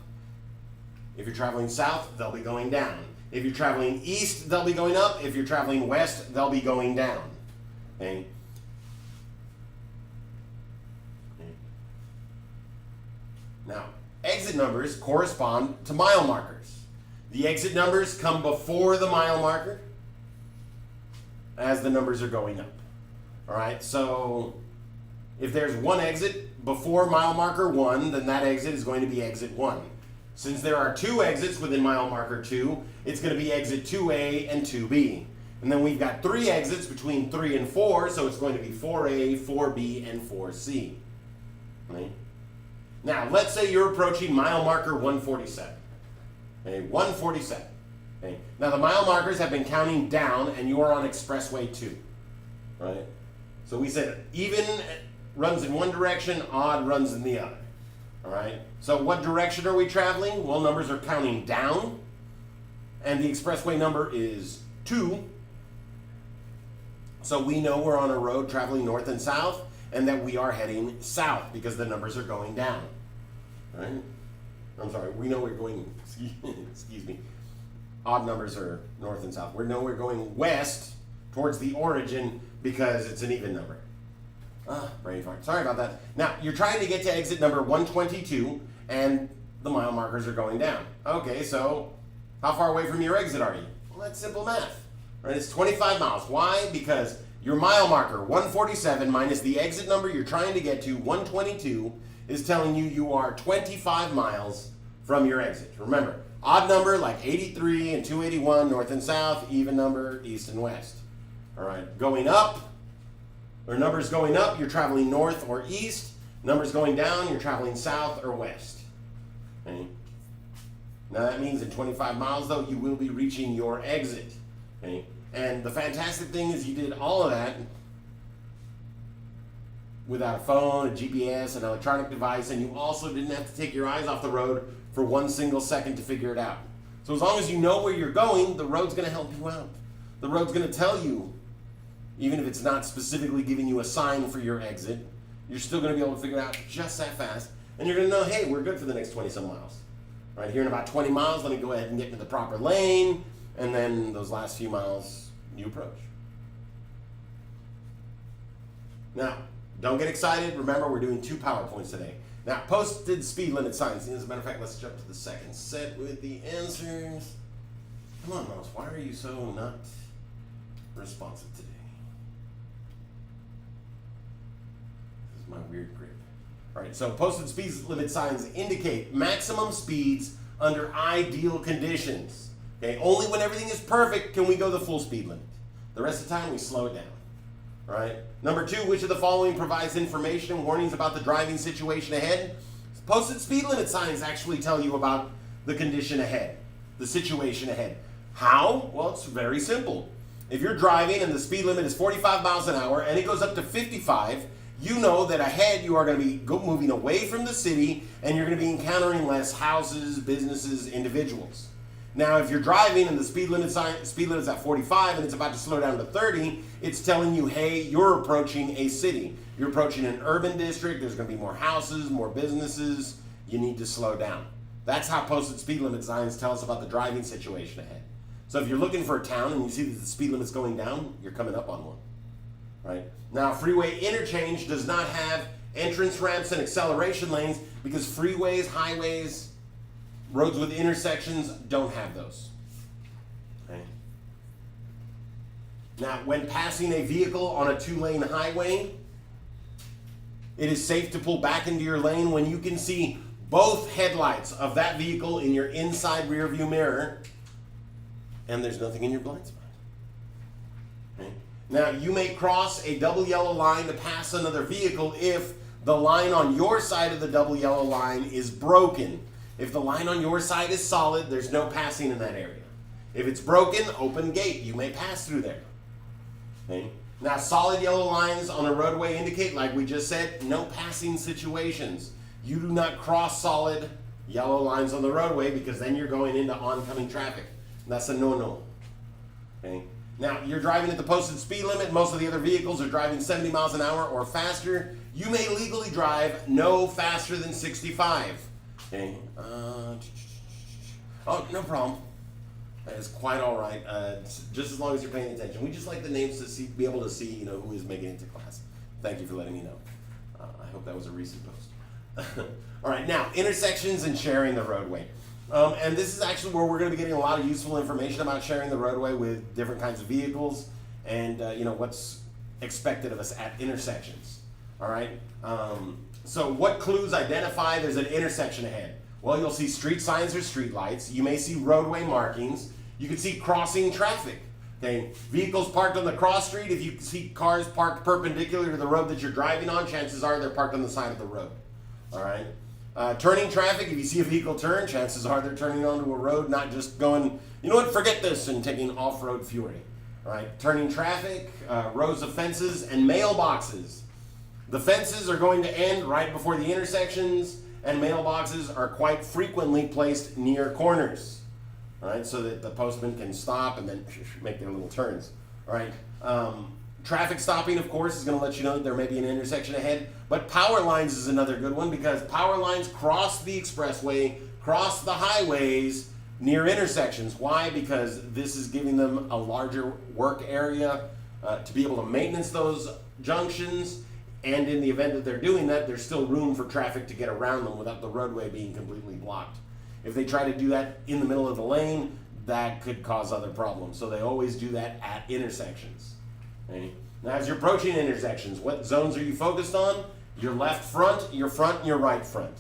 Speaker 1: If you're traveling south, they'll be going down. If you're traveling east, they'll be going up. If you're traveling west, they'll be going down. Okay? Now, exit numbers correspond to mile markers. The exit numbers come before the mile marker as the numbers are going up. All right? So if there's one exit before mile marker 1, then that exit is going to be exit 1. Since there are 2 exits within mile marker 2, it's going to be exit 2A and 2B. And then we've got 3 exits between 3 and 4, so it's going to be 4A, 4B, and 4C. Right? Now, let's say you're approaching mile marker 147. Okay, 147. Okay. Now, the mile markers have been counting down, and you are on Expressway 2. Right? So we said even runs in one direction, odd runs in the other. All right? So what direction are we traveling? Well, numbers are counting down, and the expressway number is 2. So we know we're on a road traveling north and south, and that we are heading south because the numbers are going down. Right? I'm sorry, we know we're going, excuse me, odd numbers are north and south. We know we're going west towards the origin because it's an even number. Brain fart. Sorry about that. Now, you're trying to get to exit number 122, and the mile markers are going down. Okay, so how far away from your exit are you? Well, that's simple math. Right? It's 25 miles. Why? Because your mile marker, 147, minus the exit number you're trying to get to, 122, is telling you you are 25 miles from your exit. Remember, odd number like 83 and 281, north and south, even number, east and west. All right, going up, or numbers going up, you're traveling north or east. Numbers going down, you're traveling south or west. Okay? Now that means in 25 miles, though, you will be reaching your exit. Okay? And the fantastic thing is you did all of that without a phone, a GPS, an electronic device, and you also didn't have to take your eyes off the road for 1 single second to figure it out. So as long as you know where you're going, the road's going to help you out. The road's going to tell you, even if it's not specifically giving you a sign for your exit, you're still going to be able to figure it out just that fast. And you're going to know, hey, we're good for the next 20-some miles. Right here in about 20 miles, let me go ahead and get into the proper lane. And then those last few miles, you approach. Now, don't get excited. Remember, we're doing 2 PowerPoints today. Now, posted speed limit signs. As a matter of fact, let's jump to the second set with the answers. Come on, Mouse. Why are you so not responsive today? This is my weird grip. All right, so posted speed limit signs indicate maximum speeds under ideal conditions. Okay, only when everything is perfect can we go the full speed limit. The rest of the time, we slow it down. All right. Number 2, which of the following provides information and warnings about the driving situation ahead? Posted speed limit signs actually tell you about the condition ahead, the situation ahead. How? Well, it's very simple. If you're driving and the speed limit is 45 miles an hour and it goes up to 55, you know that ahead you are going to be moving away from the city and you're going to be encountering less houses, businesses, individuals. Now, if you're driving and the speed limit is at 45 and it's about to slow down to 30, it's telling you, hey, you're approaching a city. You're approaching an urban district. There's going to be more houses, more businesses. You need to slow down. That's how posted speed limit signs tell us about the driving situation ahead. So if you're looking for a town and you see that the speed limit's going down, you're coming up on one. Right? Now, freeway interchange does not have entrance ramps and acceleration lanes because freeways, highways, roads with intersections don't have those. Okay? Now, when passing a vehicle on a 2-lane highway, it is safe to pull back into your lane when you can see both headlights of that vehicle in your inside rear view mirror and there's nothing in your blind spot. Okay? Now, you may cross a double yellow line to pass another vehicle if the line on your side of the double yellow line is broken. If the line on your side is solid, there's no passing in that area. If it's broken, open gate, you may pass through there. Okay? Now, solid yellow lines on a roadway indicate, like we just said, no passing situations. You do not cross solid yellow lines on the roadway because then you're going into oncoming traffic. That's a no-no. Okay? Now, you're driving at the posted speed limit. Most of the other vehicles are driving 70 miles an hour or faster. You may legally drive no faster than 65. Okay. Oh, no problem. That is quite all right. Just as long as you're paying attention. We just like the names to be able to see, who is making it to class. Thank you for letting me know. I hope that was a recent post. All right, now intersections and sharing the roadway. And this is actually where we're going to be getting a lot of useful information about sharing the roadway with different kinds of vehicles and what's expected of us at intersections. All right. So what clues identify there's an intersection ahead? Well, you'll see street signs or street lights. You may see roadway markings. You can see crossing traffic. Okay, vehicles parked on the cross street. If you see cars parked perpendicular to the road that you're driving on, chances are they're parked on the side of the road. All right. Turning traffic. If you see a vehicle turn, chances are they're turning onto a road, not just going, you know what, forget this, and taking off-road fury. All right. Turning traffic, rows of fences, and mailboxes. The fences are going to end right before the intersections, and mailboxes are quite frequently placed near corners, all right, so that the postman can stop and then make their little turns. All right. Traffic stopping, of course, is going to let you know that there may be an intersection ahead, but power lines is another good one because power lines cross the expressway, cross the highways near intersections. Why? Because this is giving them a larger work area to be able to maintenance those junctions. And in the event that they're doing that, there's still room for traffic to get around them without the roadway being completely blocked. If they try to do that in the middle of the lane, that could cause other problems. So they always do that at intersections. Okay? Now, as you're approaching intersections, what zones are you focused on? Your left front, and your right front.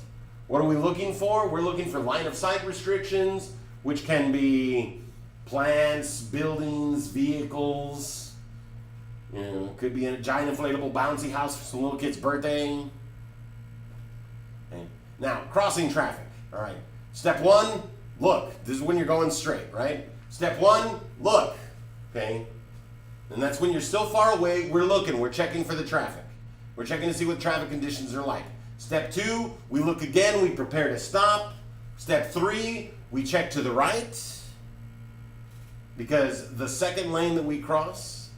Speaker 1: What are we looking for? We're looking for line of sight restrictions, which can be plants, buildings, vehicles. You know, it could be a giant inflatable bouncy house for some little kid's birthday. Okay. Now, crossing traffic. All right. Step one, look. This is when you're going straight, right? Step one, look. Okay. And that's when you're still far away. We're looking. We're checking for the traffic. We're checking to see what traffic conditions are like. Step two, we look again. We prepare to stop. Step three, we check to the right, because the second lane that we cross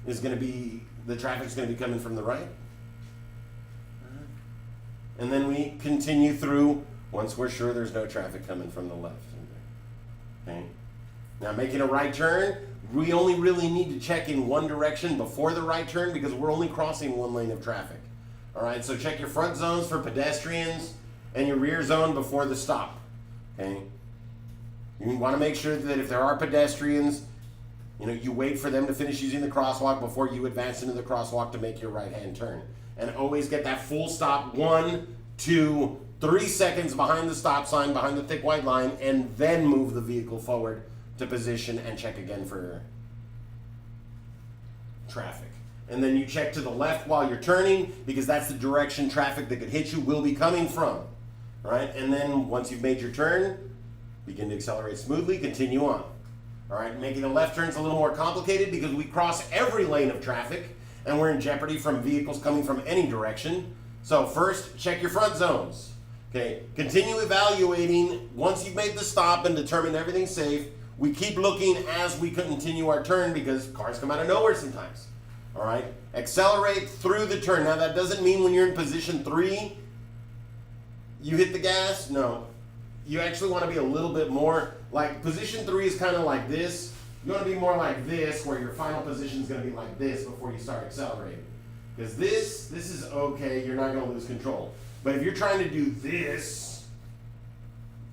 Speaker 1: is going to be, the traffic's going to be coming from the right. And then we continue through once we're sure there's no traffic coming from the left. Okay. Now, making a right turn, we only really need to check in one direction before the right turn because we're only crossing one lane of traffic. All right, so check your front zones for pedestrians and your rear zone before the stop. Okay. You want to make sure that if there are pedestrians, you know, you wait for them to finish using the crosswalk before you advance into the crosswalk to make your right-hand turn. And always get that full stop 1, 2, 3 seconds behind the stop sign, behind the thick white line, and then move the vehicle forward to position and check again for traffic. And then you check to the left while you're turning because that's the direction traffic that could hit you will be coming from. All right, and then once you've made your turn, begin to accelerate smoothly, continue on. All right, making a left turn is a little more complicated because we cross every lane of traffic and we're in jeopardy from vehicles coming from any direction. So first, check your front zones. Okay, continue evaluating. Once you've made the stop and determined everything's safe, we keep looking as we continue our turn because cars come out of nowhere sometimes. All right, accelerate through the turn. Now that doesn't mean when you're in position 3, you hit the gas. No, you actually want to be a little bit more, like position 3 is kind of like this. You want to be more like this, where your final position is going to be like this before you start accelerating. Because this is okay, you're not going to lose control. But if you're trying to do this,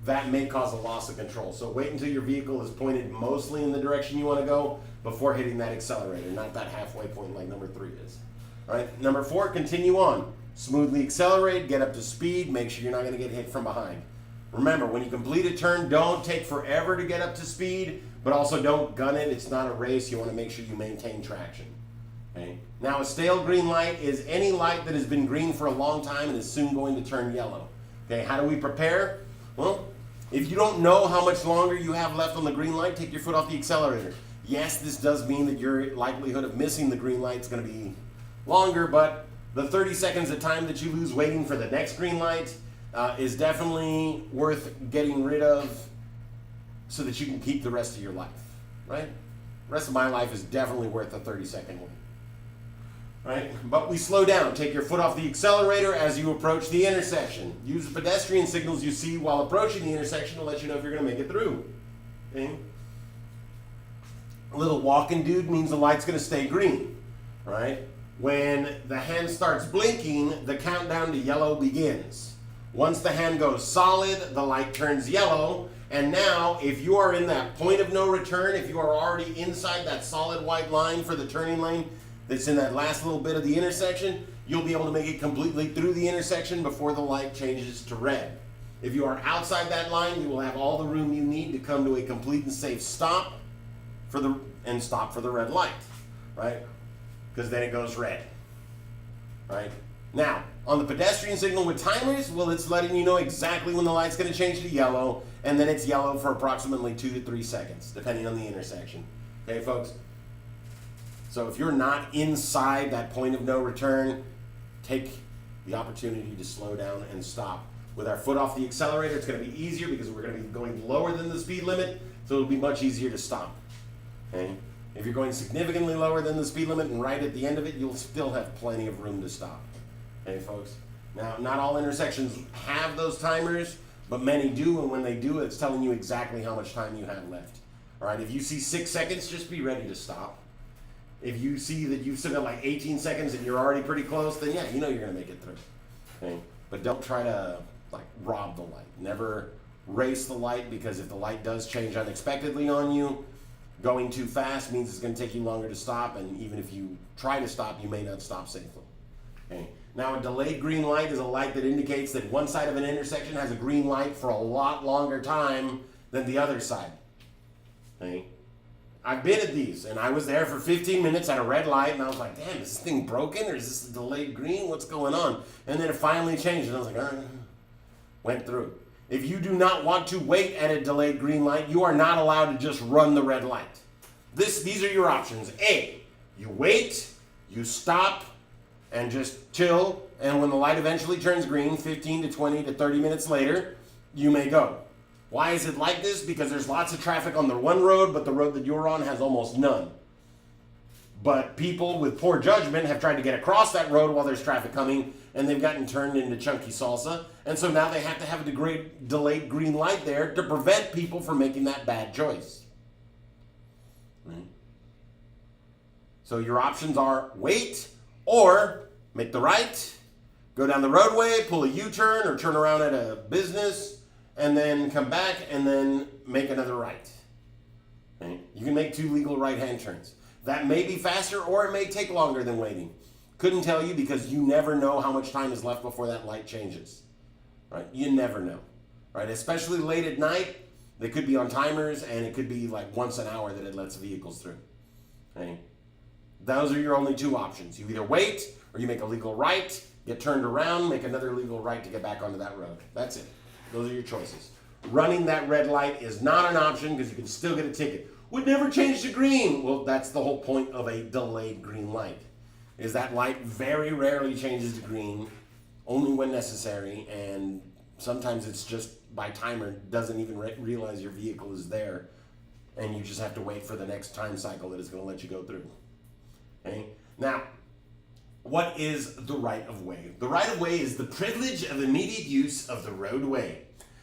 Speaker 1: that may cause a loss of control. So wait until your vehicle is pointed mostly in the direction you want to go before hitting that accelerator, not that halfway point like number 3 is. All right, number 4, continue on. Smoothly accelerate, get up to speed, make sure you're not going to get hit from behind. Remember, when you complete a turn, don't take forever to get up to speed, but also don't gun it. It's not a race. You want to make sure you maintain traction. Okay? Now, a stale green light is any light that has been green for a long time and is soon going to turn yellow. Okay, how do we prepare? Well, if you don't know how much longer you have left on the green light, take your foot off the accelerator. Yes, this does mean that your likelihood of missing the green light is going to be longer, but the 30 seconds of time that you lose waiting for the next green light is definitely worth getting rid of so that you can keep the rest of your life, right? The rest of my life is definitely worth a 30-second wait, right? But we slow down. Take your foot off the accelerator as you approach the intersection. Use the pedestrian signals you see while approaching the intersection to let you know if you're going to make it through. Okay? A little walking dude means the light's going to stay green, right? When the hand starts blinking, the countdown to yellow begins. Once the hand goes solid, the light turns yellow. And now, if you are in that point of no return, if you are already inside that solid white line for the turning lane that's in that last little bit of the intersection, you'll be able to make it completely through the intersection before the light changes to red. If you are outside that line, you will have all the room you need to come to a complete and safe stop and stop for the red light, right? Because then it goes red, right? Now, on the pedestrian signal with timers, well, it's letting you know exactly when the light's going to change to yellow, and then it's yellow for approximately 2 to 3 seconds, depending on the intersection. Okay, folks? So if you're not inside that point of no return, take the opportunity to slow down and stop. With our foot off the accelerator, it's going to be easier because we're going to be going lower than the speed limit, so it'll be much easier to stop. Okay? If you're going significantly lower than the speed limit and right at the end of it, you'll still have plenty of room to stop. Okay, folks? Now, not all intersections have those timers, but many do, and when they do, it's telling you exactly how much time you have left. All right, if you see 6 seconds, just be ready to stop. If you see that you've still got like 18 seconds and you're already pretty close, then yeah, you know you're going to make it through. Okay? But don't try to like rob the light. Never race the light, because if the light does change unexpectedly on you, going too fast means it's going to take you longer to stop, and even if you try to stop, you may not stop safely. Okay. Now, a delayed green light is a light that indicates that one side of an intersection has a green light for a lot longer time than the other side. Okay. I've been at these, and I was there for 15 minutes at a red light, and I was like, damn, is this thing broken, or is this a delayed green? What's going on? And then it finally changed, and I was like, went through. If you do not want to wait at a delayed green light, you are not allowed to just run the red light. These are your options. A, you wait, you stop, and just chill, and when the light eventually turns green, 15 to 20 to 30 minutes later, you may go. Why is it like this? Because there's lots of traffic on the one road, but the road that you're on has almost none. But people with poor judgment have tried to get across that road while there's traffic coming, and they've gotten turned into chunky salsa, and so now they have to have a delayed green light there to prevent people from making that bad choice. Right? So your options are wait, or make the right, go down the roadway, pull a U-turn, or turn around at a business, and then come back and then make another right. Okay? You can make 2 legal right-hand turns. That may be faster, or it may take longer than waiting. Couldn't tell you, because you never know how much time is left before that light changes. Right? You never know. Right? Especially late at night, they could be on timers, and it could be like once an hour that it lets vehicles through. Okay? Those are your only 2 options. You either wait, or you make a legal right, get turned around, make another legal right to get back onto that road. That's it. Those are your choices. Running that red light is not an option, because you can still get a ticket. Would never change to green. Well, that's the whole point of a delayed green light, is that light very rarely changes to green, only when necessary, and sometimes it's just by timer, doesn't even realize your vehicle is there, and you just have to wait for the next time cycle that is going to let you go through. Okay? Now, what is the right of way? The right of way is the privilege of immediate use of the roadway.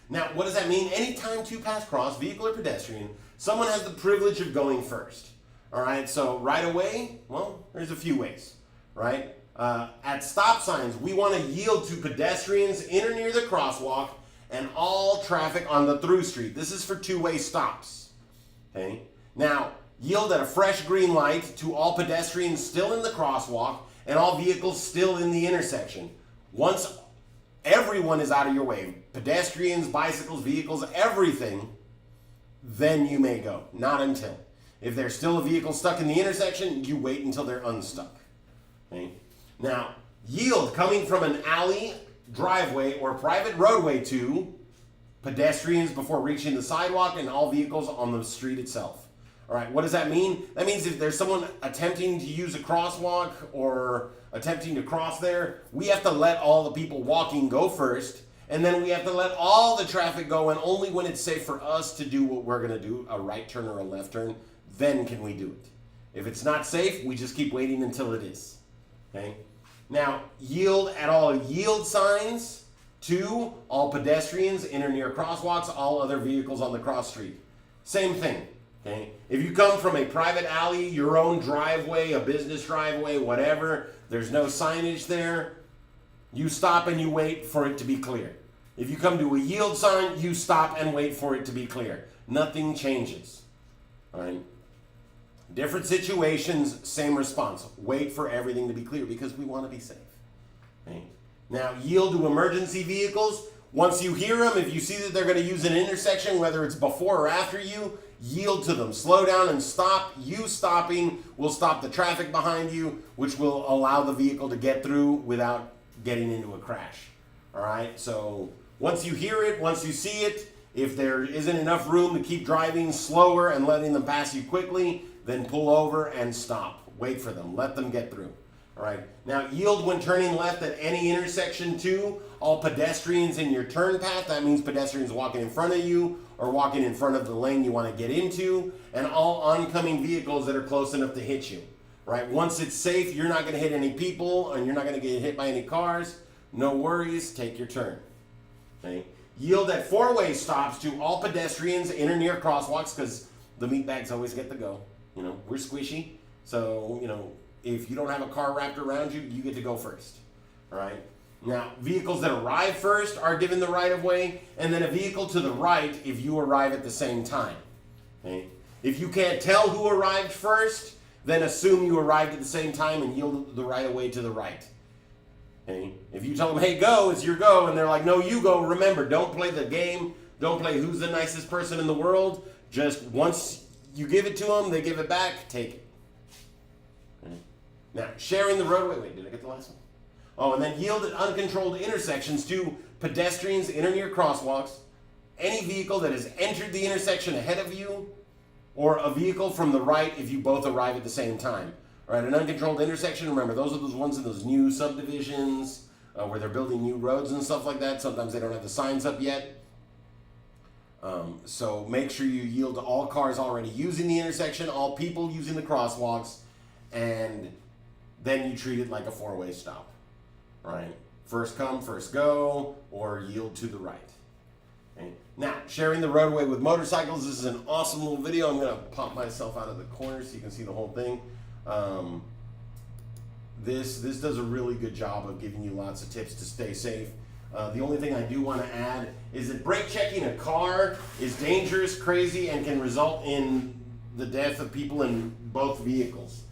Speaker 1: Now, what does that mean? Anytime 2 paths cross, vehicle or pedestrian, someone has the privilege of going first. All right, so right of way, well, there's a few ways, right? At stop signs, we want to yield to pedestrians in or near the crosswalk and all traffic on the through street. This is for 2-way stops. Okay? Now, yield at a fresh green light to all pedestrians still in the crosswalk and all vehicles still in the intersection. Once everyone is out of your way, pedestrians, bicycles, vehicles, everything, then you may go. Not until. If there's still a vehicle stuck in the intersection, you wait until they're unstuck. Okay? Now, yield coming from an alley, driveway, or private roadway to pedestrians before reaching the sidewalk and all vehicles on the street itself. All right, what does that mean? That means if there's someone attempting to use a crosswalk or attempting to cross there, we have to let all the people walking go first, and then we have to let all the traffic go, and only when it's safe for us to do what we're going to do, a right turn or a left turn, then can we do it. If it's not safe, we just keep waiting until it is. Okay? Now, yield at all yield signs to all pedestrians in or near crosswalks, all other vehicles on the cross street. Same thing. Okay? If you come from a private alley, your own driveway, a business driveway, whatever, there's no signage there, you stop and you wait for it to be clear. If you come to a yield sign, you stop and wait for it to be clear. Nothing changes. All right? Different situations, same response. Wait for everything to be clear because we want to be safe. Okay? Now, yield to emergency vehicles. Once you hear them, if you see that they're going to use an intersection, whether it's before or after you, yield to them. Slow down and stop. You stopping will stop the traffic behind you, which will allow the vehicle to get through without getting into a crash. All right? So once you hear it, once you see it, if there isn't enough room to keep driving slower and letting them pass you quickly, then pull over and stop. Wait for them. Let them get through. All right. Now, yield when turning left at any intersection to all pedestrians in your turn path. That means pedestrians walking in front of you or walking in front of the lane you want to get into, and all oncoming vehicles that are close enough to hit you. Right? Once it's safe, you're not going to hit any people and you're not going to get hit by any cars. No worries. Take your turn. Okay? Yield at 4-way stops to all pedestrians in or near crosswalks, because the meatbags always get to go. You know, we're squishy. So, you know, if you don't have a car wrapped around you, you get to go first. All right? Now, vehicles that arrive first are given the right of way, and then a vehicle to the right if you arrive at the same time. Okay? If you can't tell who arrived first, then assume you arrived at the same time and yield the right of way to the right. Okay? If you tell them, hey, go, it's your go, and they're like, no, you go, remember, don't play the game, don't play who's the nicest person in the world. Just once you give it to them, they give it back, take it. Okay? Now, sharing the roadway. Wait, did I get the last one? Oh, and then yield at uncontrolled intersections to pedestrians in or near crosswalks, any vehicle that has entered the intersection ahead of you, or a vehicle from the right if you both arrive at the same time. All right, an uncontrolled intersection, remember, those are those ones in those new subdivisions where they're building new roads and stuff like that. Sometimes they don't have the signs up yet. So make sure you yield to all cars already using the intersection, all people using the crosswalks, and then you treat it like a four-way stop. Right? First come, first go, or yield to the right. Okay? Now, sharing the roadway with motorcycles. This is an awesome little video. I'm going to pop myself out of the corner so you can see the whole thing. This does a really good job of giving you lots of tips to stay safe. The only thing I do want to add is that brake checking a car is dangerous, crazy, and can result in the death of people in both vehicles.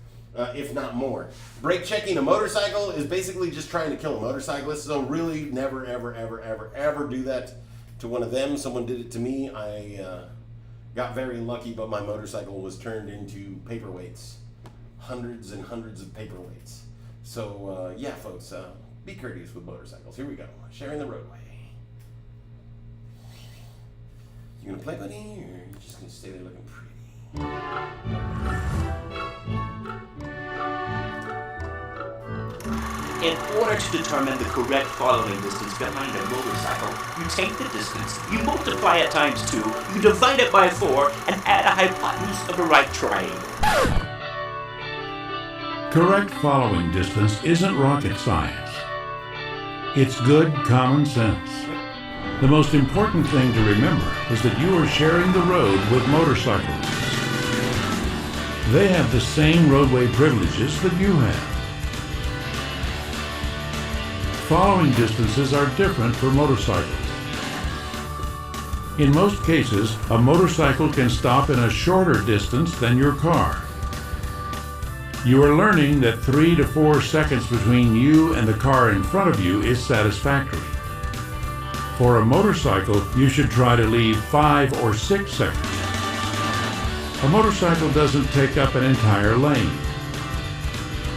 Speaker 1: If not more. Brake checking a motorcycle is basically just trying to kill a motorcyclist, so really never, ever, ever, ever, ever do that to one of them. Someone did it to me. I got very lucky, but my motorcycle was turned into paperweights. Hundreds and hundreds of paperweights. So, yeah, folks, be courteous with motorcycles. Here we go. Sharing the roadway. You gonna play, buddy, or are you just gonna stay there looking pretty?
Speaker 2: In order to determine the correct following distance behind a motorcycle, you take the distance, you multiply it times 2, you divide it by 4, and add a hypotenuse of a right triangle.
Speaker 3: Correct following distance isn't rocket science. It's good common sense. The most important thing to remember is that you are sharing the road with motorcyclists. They have the same roadway privileges that you have. Following distances are different for motorcycles. In most cases, a motorcycle can stop in a shorter distance than your car. You are learning that 3 to 4 seconds between you and the car in front of you is satisfactory. For a motorcycle, you should try to leave 5 or 6 seconds. A motorcycle doesn't take up an entire lane.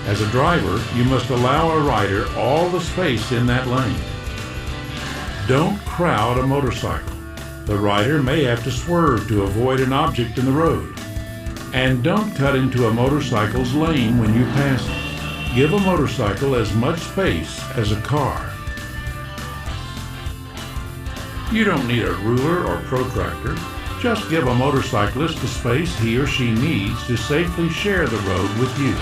Speaker 3: As a driver, you must allow a rider all the space in that lane. Don't crowd a motorcycle. The rider may have to swerve to avoid an object in the road. And don't cut into a motorcycle's lane when you pass it. Give a motorcycle as much space as a car. You don't need a ruler or protractor. Just give a motorcyclist the space he or she needs to safely share the road with you.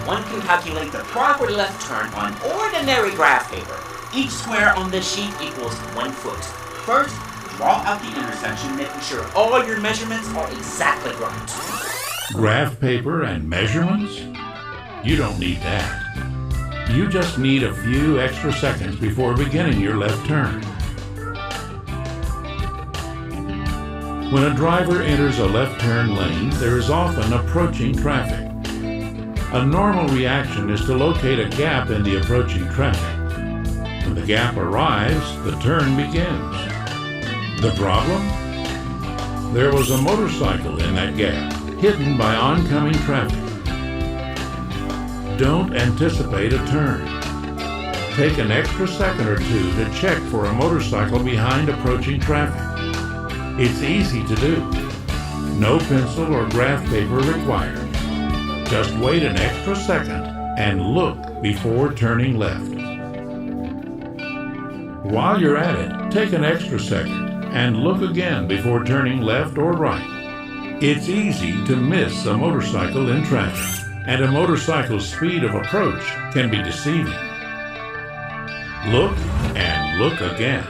Speaker 2: One can calculate the proper left turn on ordinary graph paper. Each square on this sheet equals 1 foot. First, draw out the intersection, making sure all your measurements are exactly right.
Speaker 3: Graph paper and measurements? You don't need that. You just need a few extra seconds before beginning your left turn. When a driver enters a left turn lane, there is often approaching traffic. A normal reaction is to locate a gap in the approaching traffic. When the gap arrives, the turn begins. The problem? There was a motorcycle in that gap, hidden by oncoming traffic. Don't anticipate a turn. Take an extra second or two to check for a motorcycle behind approaching traffic. It's easy to do. No pencil or graph paper required. Just wait an extra second and look before turning left. While you're at it, take an extra second and look again before turning left or right. It's easy to miss a motorcycle in traffic, and a motorcycle's speed of approach can be deceiving. Look and look again.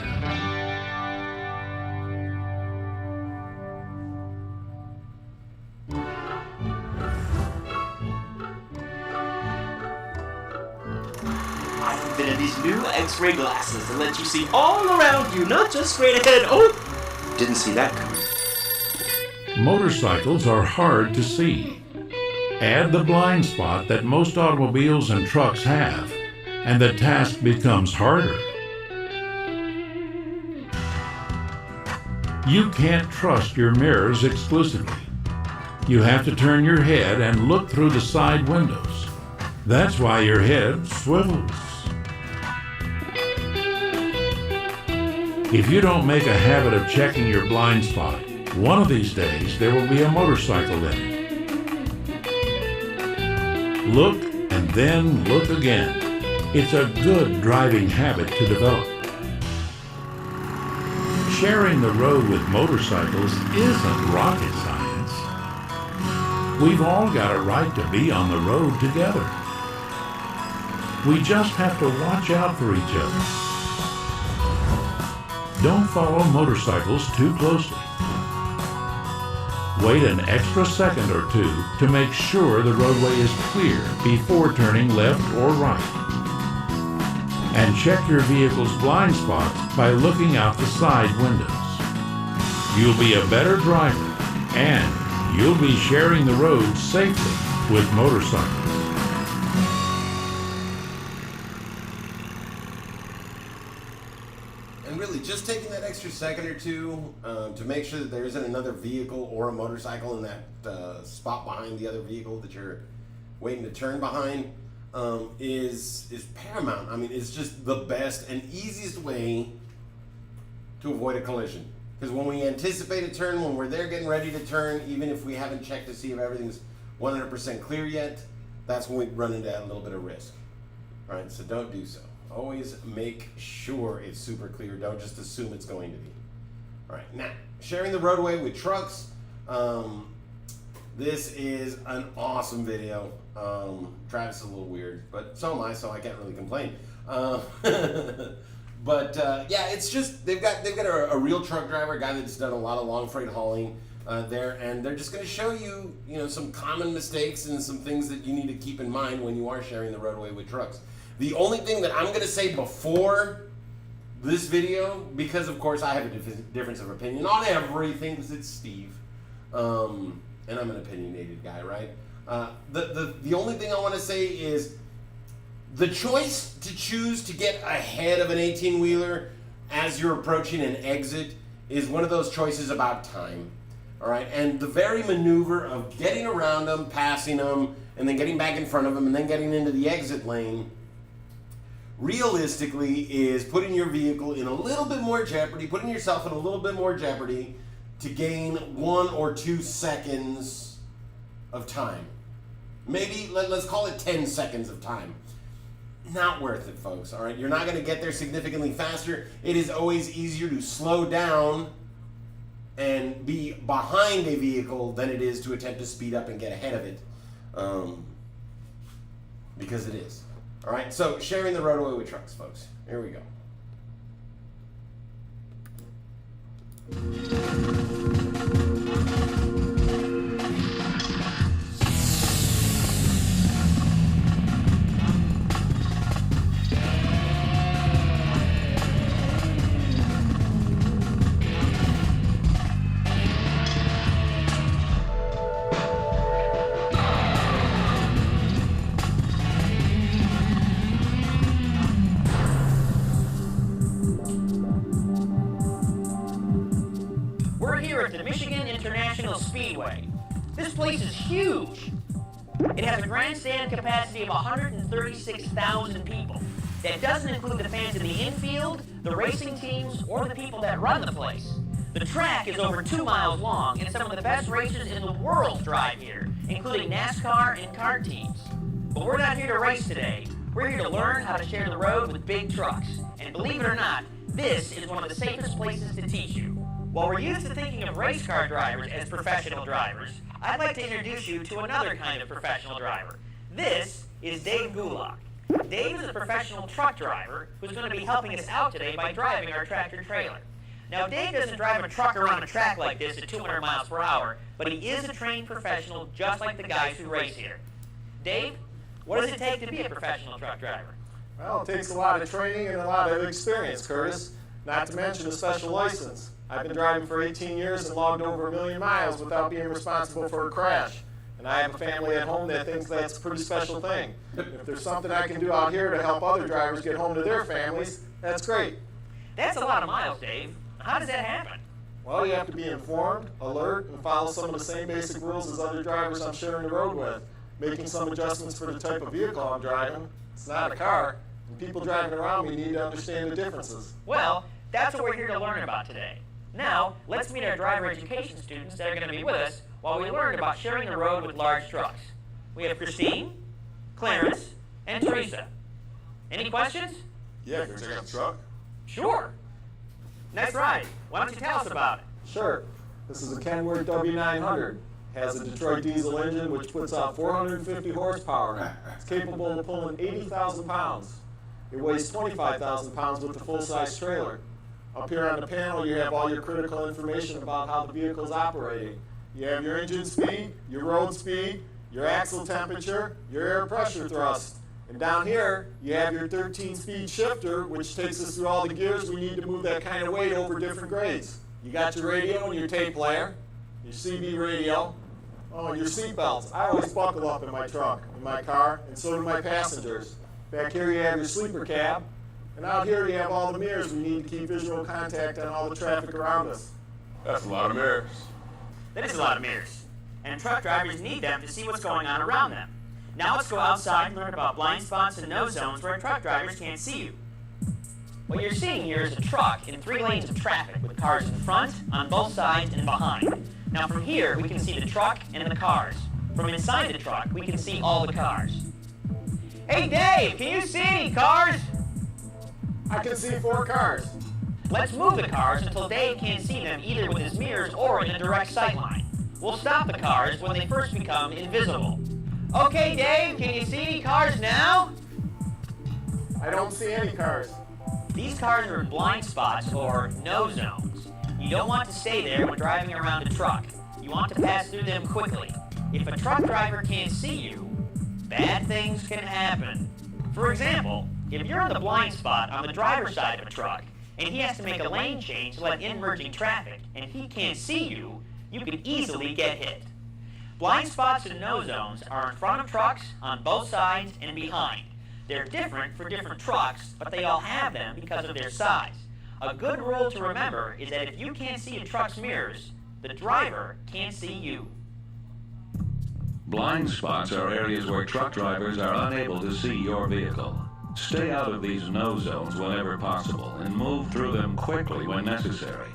Speaker 2: I invented these new X-ray glasses that let you see all around you, not just straight ahead. Oh, didn't see that coming.
Speaker 3: Motorcycles are hard to see. Add the blind spot that most automobiles and trucks have, and the task becomes harder. You can't trust your mirrors exclusively. You have to turn your head and look through the side windows. That's why your head swivels. If you don't make a habit of checking your blind spot, one of these days there will be a motorcycle in it. Look and then look again. It's a good driving habit to develop. Sharing the road with motorcycles isn't rocket science. We've all got a right to be on the road together. We just have to watch out for each other. Don't follow motorcycles too closely. Wait an extra second or two to make sure the roadway is clear before turning left or right. And check your vehicle's blind spots by looking out the side windows. You'll be a better driver, and you'll be sharing the road safely with motorcycles.
Speaker 1: And really, just taking that extra second or two to make sure that there isn't another vehicle or a motorcycle in that spot behind the other vehicle that you're waiting to turn behind is paramount. I mean, it's just the best and easiest way to avoid a collision. Because when we anticipate a turn, when we're there getting ready to turn, even if we haven't checked to see if everything's 100% clear yet, that's when we run into a little bit of risk. All right, so don't do so. Always make sure it's super clear. Don't just assume it's going to be. All right, now, sharing the roadway with trucks. This is an awesome video. Travis is a little weird, but so am I, so I can't really complain. But yeah, it's just they've got a real truck driver, a guy that's done a lot of long freight hauling there, and they're just going to show you, some common mistakes and some things that you need to keep in mind when you are sharing the roadway with trucks. The only thing that I'm going to say before this video, because of course I have a difference of opinion on everything, because it's Steve, and I'm an opinionated guy, right? The only thing I want to say is the choice to choose to get ahead of an 18-wheeler as you're approaching an exit is one of those choices about time, all right? And the very maneuver of getting around them, passing them, and then getting back in front of them, and then getting into the exit lane, realistically is putting your vehicle in a little bit more jeopardy, putting yourself in a little bit more jeopardy to gain 1 or 2 seconds of time. Maybe, let's call it 10 seconds of time. Not worth it, folks, all right? You're not going to get there significantly faster. It is always easier to slow down and be behind a vehicle than it is to attempt to speed up and get ahead of it, because it is. All right, so sharing the roadway with trucks, folks. Here we go.
Speaker 4: Speedway. This place is huge. It has a grandstand capacity of 136,000 people. That doesn't include the fans in the infield, the racing teams, or the people that run the place. The track is over 2 miles long, and some of the best racers in the world drive here, including NASCAR and kart teams. But we're not here to race today. We're here to learn how to share the road with big trucks. And believe it or not, this is one of the safest places to teach you. While we're used to thinking of race car drivers as professional drivers, I'd like to introduce you to another kind of professional driver. This is Dave Gulak. Dave is a professional truck driver who's going to be helping us out today by driving our tractor trailer. Now, Dave doesn't drive a truck around a track like this at 200 miles per hour, but he is a trained professional just like the guys who race here. Dave, what does it take to be a professional truck driver?
Speaker 5: Well, it takes a lot of training and a lot of experience, Curtis, not to mention a special license. I've been driving for 18 years and logged over 1 million miles without being responsible for a crash. And I have a family at home that thinks that's a pretty special thing. If there's something I can do out here to help other drivers get home to their families, that's great.
Speaker 4: That's a lot of miles, Dave. How does that happen?
Speaker 5: Well, you have to be informed, alert, and follow some of the same basic rules as other drivers I'm sharing the road with, making some adjustments for the type of vehicle I'm driving. It's not a car, and people driving around me need to understand the differences.
Speaker 4: Well, that's what we're here to learn about today. Now, let's meet our driver education students that are going to be with us while we learn about sharing the road with large trucks. We have Christine, Clarence, and Teresa. Any questions?
Speaker 6: Yeah, can we check out the truck?
Speaker 4: Sure. Nice ride. Why don't you tell us about it?
Speaker 5: Sure. This is a Kenworth W900. Has a Detroit diesel engine which puts out 450 horsepower. It's capable of pulling 80,000 pounds. It weighs 25,000 pounds with the full-size trailer. Up here on the panel, you have all your critical information about how the vehicle is operating. You have your engine speed, your road speed, your axle temperature, your air pressure thrust. And down here, you have your 13-speed shifter, which takes us through all the gears we need to move that kind of weight over different grades. You got your radio and your tape player, your CB radio, and your seat belts. I always buckle up in my truck, in my car, and so do my passengers. Back here you have your sleeper cab, and out here you have all the mirrors we need to keep visual contact on all the traffic around us.
Speaker 6: That's a lot of mirrors.
Speaker 4: That is a lot of mirrors. And truck drivers need them to see what's going on around them. Now let's go outside and learn about blind spots and no zones where truck drivers can't see you. What you're seeing here is a truck in 3 lanes of traffic with cars in front, on both sides, and behind. Now from here, we can see the truck and the cars. From inside the truck, we can see all the cars. Hey Dave, can you see any cars?
Speaker 5: I can see 4 cars.
Speaker 4: Let's move the cars until Dave can't see them either with his mirrors or in a direct sight line. We'll stop the cars when they first become invisible. Okay, Dave, can you see any cars now?
Speaker 5: I don't see any cars.
Speaker 4: These cars are in blind spots or no zones. You don't want to stay there when driving around a truck. You want to pass through them quickly. If a truck driver can't see you, bad things can happen. For example, if you're in the blind spot on the driver's side of a truck and he has to make a lane change to let in merging traffic and he can't see you, you could easily get hit. Blind spots and no zones are in front of trucks, on both sides, and behind. They're different for different trucks, but they all have them because of their size. A good rule to remember is that if you can't see a truck's mirrors, the driver can't see you.
Speaker 3: Blind spots are areas where truck drivers are unable to see your vehicle. Stay out of these no zones whenever possible and move through them quickly when necessary.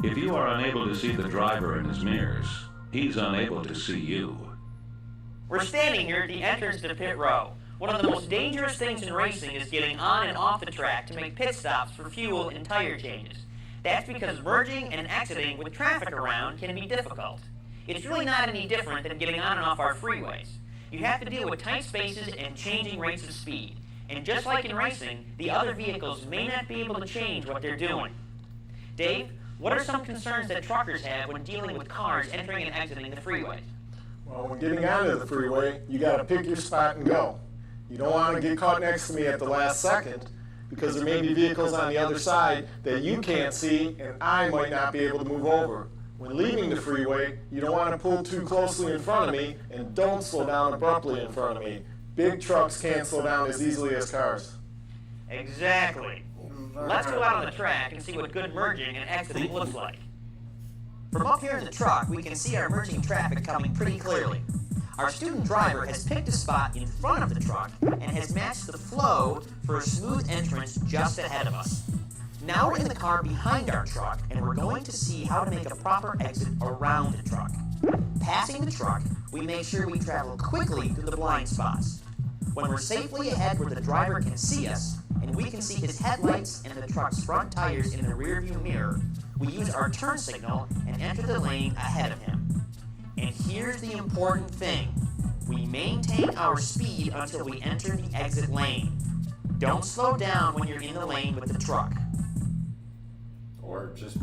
Speaker 3: If you are unable to see the driver in his mirrors, he's unable to see you.
Speaker 4: We're standing here at the entrance to pit row. One of the most dangerous things in racing is getting on and off the track to make pit stops for fuel and tire changes. That's because merging and exiting with traffic around can be difficult. It's really not any different than getting on and off our freeways. You have to deal with tight spaces and changing rates of speed. And just like in racing, the other vehicles may not be able to change what they're doing. Dave, what are some concerns that truckers have when dealing with cars entering and exiting the freeways?
Speaker 5: Well, when getting onto the freeway, you got to pick your spot and go. You don't want to get caught next to me at the last second because there may be vehicles on the other side that you can't see and I might not be able to move over. When leaving the freeway, you don't want to pull too closely in front of me and don't slow down abruptly in front of me. Big trucks can't slow down as easily as cars.
Speaker 4: Exactly. Let's go out on the track and see what good merging and exiting looks like. From up here in the truck, we can see our merging traffic coming pretty clearly. Our student driver has picked a spot in front of the truck and has matched the flow for a smooth entrance just ahead of us. Now we're in the car behind our truck and we're going to see how to make a proper exit around the truck. Passing the truck, we make sure we travel quickly through the blind spots. When we're safely ahead where the driver can see us, and we can see his headlights and the truck's front tires in the rearview mirror, we use our turn signal and enter the lane ahead of him. And here's the important thing. We maintain our speed until we enter the exit lane. Don't slow down when you're in the lane with the truck.
Speaker 1: Or just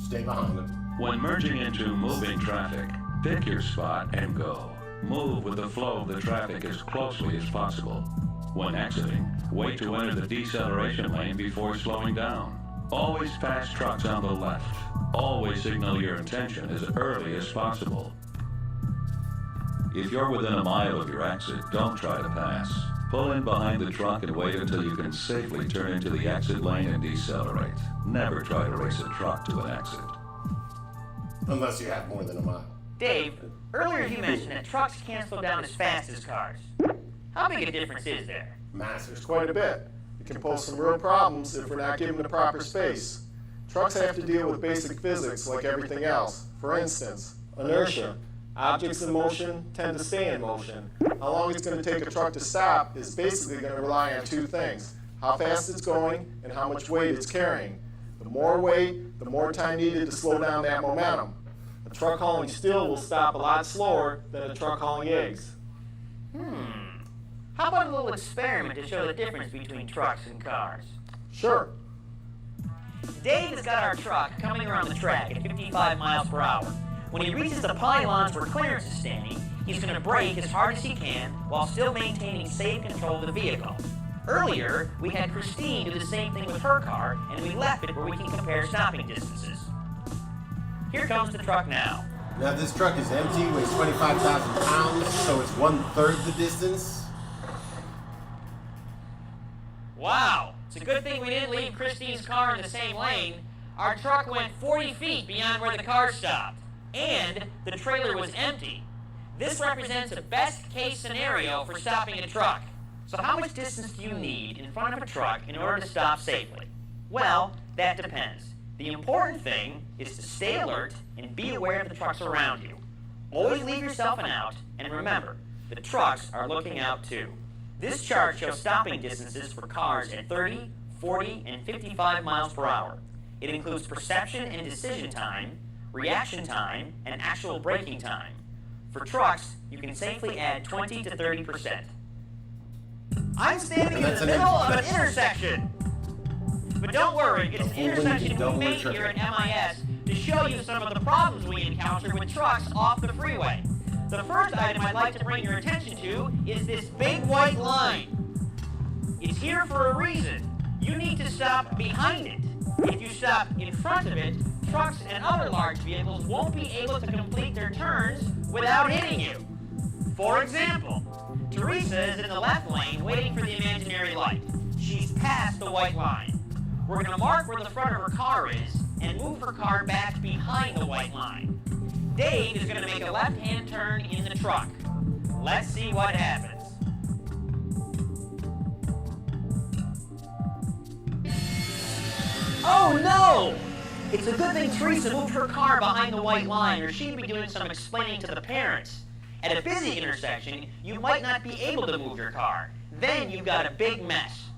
Speaker 1: stay behind them.
Speaker 3: When merging into moving traffic, pick your spot and go. Move with the flow of the traffic as closely as possible. When exiting, wait to enter the deceleration lane before slowing down. Always pass trucks on the left. Always signal your intention as early as possible. If you're within a mile of your exit, don't try to pass. Pull in behind the truck and wait until you can safely turn into the exit lane and decelerate. Never try to race a truck to an exit.
Speaker 1: Unless you have more than a mile.
Speaker 4: Dave, earlier you mentioned that trucks can't slow down as fast as cars. How big a difference is there?
Speaker 1: Massive.
Speaker 5: There's quite a bit. It can pose some real problems if we're not given the proper space. Trucks have to deal with basic physics like everything else. For instance, inertia. Objects in motion tend to stay in motion. How long it's going to take a truck to stop is basically going to rely on two things: how fast it's going and how much weight it's carrying. The more weight, the more time needed to slow down that momentum. A truck hauling steel will stop a lot slower than a truck hauling eggs.
Speaker 4: How about a little experiment to show the difference between trucks and cars?
Speaker 5: Sure.
Speaker 4: Dave has got our truck coming around the track at 55 miles per hour. When he reaches the pylons where Clarence is standing, he's going to brake as hard as he can while still maintaining safe control of the vehicle. Earlier, we had Christine do the same thing with her car, and we left it where we can compare stopping distances. Here comes the truck now.
Speaker 1: Now this truck is empty, weighs 25,000 pounds, so it's 1/3 the distance.
Speaker 4: Wow, it's a good thing we didn't leave Christine's car in the same lane. Our truck went 40 feet beyond where the car stopped, and the trailer was empty. This represents a best case scenario for stopping a truck. So how much distance do you need in front of a truck in order to stop safely? Well, that depends. The important thing is to stay alert and be aware of the trucks around you. Always leave yourself an out, and remember, the trucks are looking out too. This chart shows stopping distances for cars at 30, 40, and 55 miles per hour. It includes perception and decision time, reaction time, and actual braking time. For trucks, you can safely add 20 to 30%. I'm standing in the middle of an intersection. But don't worry, it's an intersection we made here at MIS to show you some of the problems we encounter with trucks off the freeway. The first item I'd like to bring your attention to is this big white line. It's here for a reason. You need to stop behind it. If you stop in front of it, trucks and other large vehicles won't be able to complete their turns without hitting you. For example, Teresa is in the left lane waiting for the imaginary light. She's past the white line. We're going to mark where the front of her car is and move her car back behind the white line. Dave is going to make a left-hand turn in the truck. Let's see what happens. Oh no! It's a good thing Teresa moved her car behind the white line, or she'd be doing some explaining to the parents. At a busy intersection, you might not be able to move your car. Then you've got a big mess.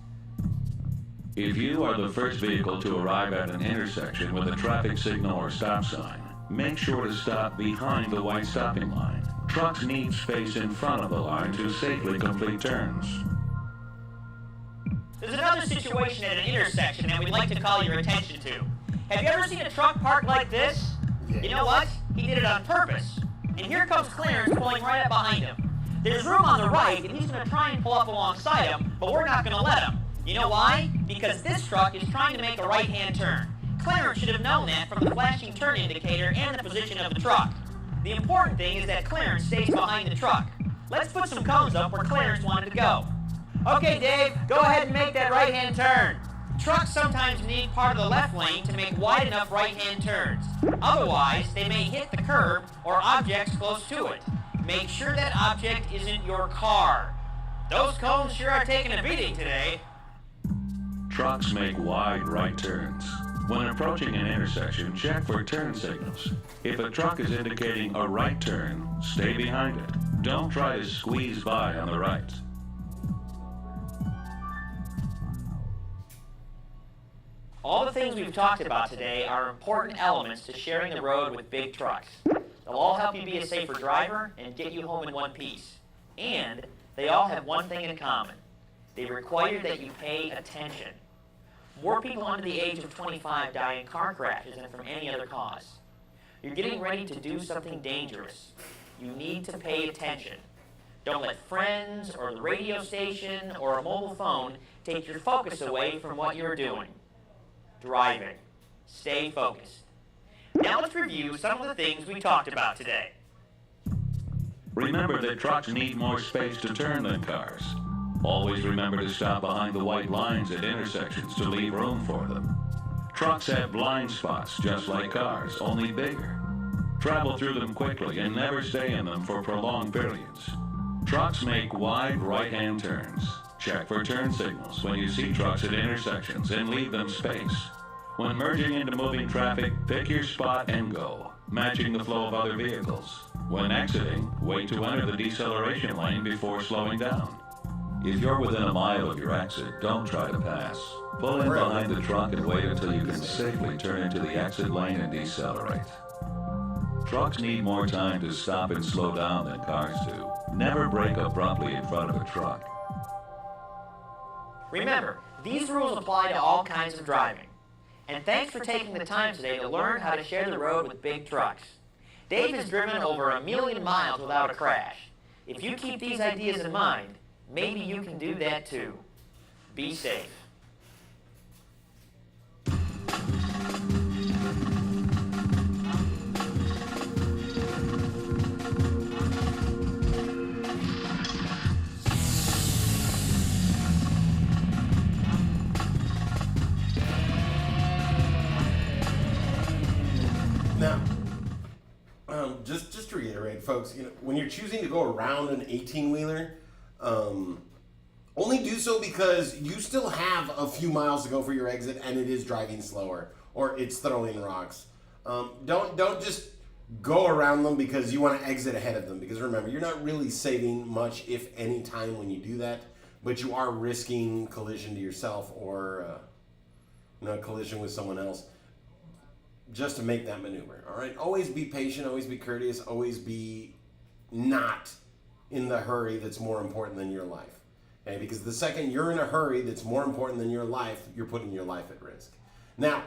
Speaker 3: If you are the first vehicle to arrive at an intersection with a traffic signal or stop sign, make sure to stop behind the white stopping line. Trucks need space in front of the line to safely complete turns.
Speaker 4: There's another situation at an intersection that we'd like to call your attention to. Have you ever seen a truck parked like this? You know what? He did it on purpose. And here comes Clarence pulling right up behind him. There's room on the right, and he's going to try and pull up alongside him, but we're not going to let him. You know why? Because this truck is trying to make a right-hand turn. Clarence should have known that from the flashing turn indicator and the position of the truck. The important thing is that Clarence stays behind the truck. Let's put some cones up where Clarence wanted to go. Okay, Dave, go ahead and make that right-hand turn. Trucks sometimes need part of the left lane to make wide enough right-hand turns. Otherwise, they may hit the curb or objects close to it. Make sure that object isn't your car. Those cones sure are taking a beating today.
Speaker 3: Trucks make wide right turns. When approaching an intersection, check for turn signals. If a truck is indicating a right turn, stay behind it. Don't try to squeeze by on the right.
Speaker 4: All the things we've talked about today are important elements to sharing the road with big trucks. They'll all help you be a safer driver and get you home in one piece. And they all have one thing in common. They require that you pay attention. More people under the age of 25 die in car crashes than from any other cause. You're getting ready to do something dangerous. You need to pay attention. Don't let friends or the radio station or a mobile phone take your focus away from what you're doing. Driving. Stay focused. Now let's review some of the things we talked about today.
Speaker 7: Remember that trucks need more space to turn than cars. Always remember to stop behind the white lines at intersections to leave room for them. Trucks have blind spots just like cars, only bigger. Travel through them quickly and never stay in them for prolonged periods. Trucks make wide right-hand turns. Check for turn signals when you see trucks at intersections and leave them space. When merging into moving traffic, pick your spot and go, matching the flow of other vehicles. When exiting, wait to enter the deceleration lane before slowing down. If you're within a mile of your exit, don't try to pass. Pull in behind the truck and wait until you can safely turn into the exit lane and decelerate. Trucks need more time to stop and slow down than cars do. Never brake abruptly in front of a truck.
Speaker 4: Remember, these rules apply to all kinds of driving. And thanks for taking the time today to learn how to share the road with big trucks. Dave has driven over 1 million miles without a crash. If you keep these ideas in mind, maybe you can do that too. Be safe.
Speaker 1: Now, just to reiterate, folks, when you're choosing to go around an 18-wheeler, only do so because you still have a few miles to go for your exit, and it is driving slower, or it's throwing rocks. Don't just go around them because you want to exit ahead of them. Because remember, you're not really saving much, if any, time when you do that, but you are risking collision to yourself or collision with someone else. Just to make that maneuver, all right? Always be patient, always be courteous, always be not in the hurry that's more important than your life, okay? Because the second you're in a hurry that's more important than your life, you're putting your life at risk. Now,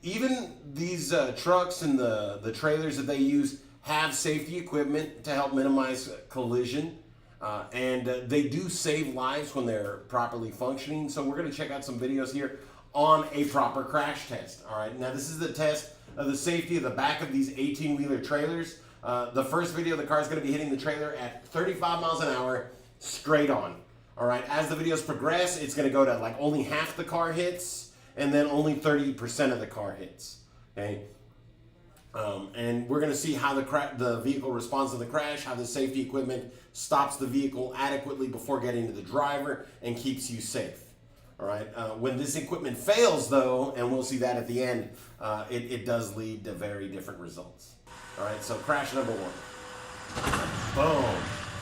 Speaker 1: even these trucks and the trailers that they use have safety equipment to help minimize collision, and they do save lives when they're properly functioning. So we're gonna check out some videos here on a proper crash test, all right? Now, this is the test of the safety of the back of these 18-wheeler trailers. The first video, the car's gonna be hitting the trailer at 35 miles an hour, straight on, all right? As the videos progress, it's gonna go to like only half the car hits, and then only 30% of the car hits, okay? And we're gonna see how the vehicle responds to the crash, how the safety equipment stops the vehicle adequately before getting to the driver and keeps you safe. All right. When this equipment fails, though, and we'll see that at the end, it does lead to very different results. All right. So crash number one. Boom.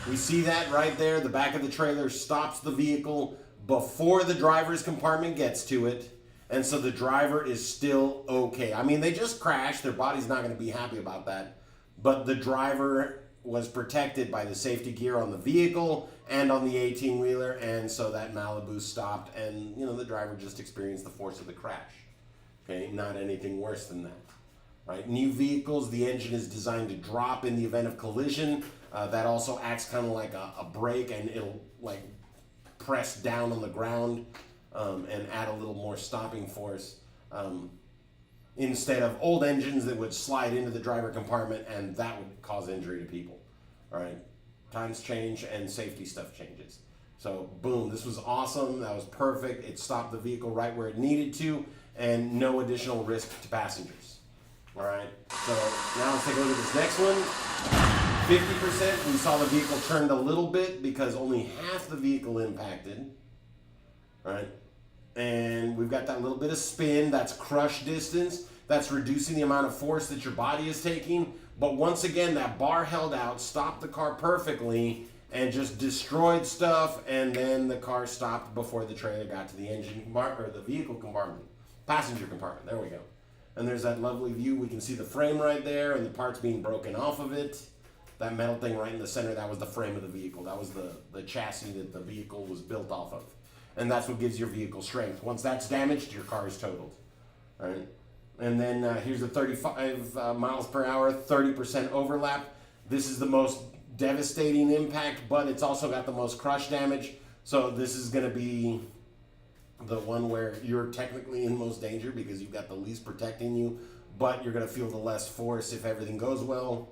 Speaker 1: We see that right there. The back of the trailer stops the vehicle before the driver's compartment gets to it, and so the driver is still okay. I mean, they just crashed. Their body's not going to be happy about that, but the driver was protected by the safety gear on the vehicle and on the 18-wheeler, and so that Malibu stopped, and the driver just experienced the force of the crash. Okay, not anything worse than that. Right? New vehicles, the engine is designed to drop in the event of collision. That also acts kind of like a brake, and it'll like press down on the ground and add a little more stopping force. Instead of old engines that would slide into the driver compartment, and that would cause injury to people. All right, times change and safety stuff changes. So boom, this was awesome. That was perfect. It stopped the vehicle right where it needed to, and no additional risk to passengers. All right, so now let's take a look at this next one. 50%, we saw the vehicle turned a little bit because only half the vehicle impacted. All right. And we've got that little bit of spin, that's crush distance, that's reducing the amount of force that your body is taking. But once again, that bar held out, stopped the car perfectly, and just destroyed stuff, and then the car stopped before the trailer got to the engine compartment, or the vehicle compartment, passenger compartment, there we go. And there's that lovely view, we can see the frame right there, and the parts being broken off of it. That metal thing right in the center, that was the frame of the vehicle. That was the chassis that the vehicle was built off of. And that's what gives your vehicle strength. Once that's damaged, your car is totaled. All right? And then here's the 35 miles per hour, 30% overlap. This is the most devastating impact, but it's also got the most crush damage. So this is going to be the one where you're technically in most danger because you've got the least protecting you, but you're going to feel the less force if everything goes well.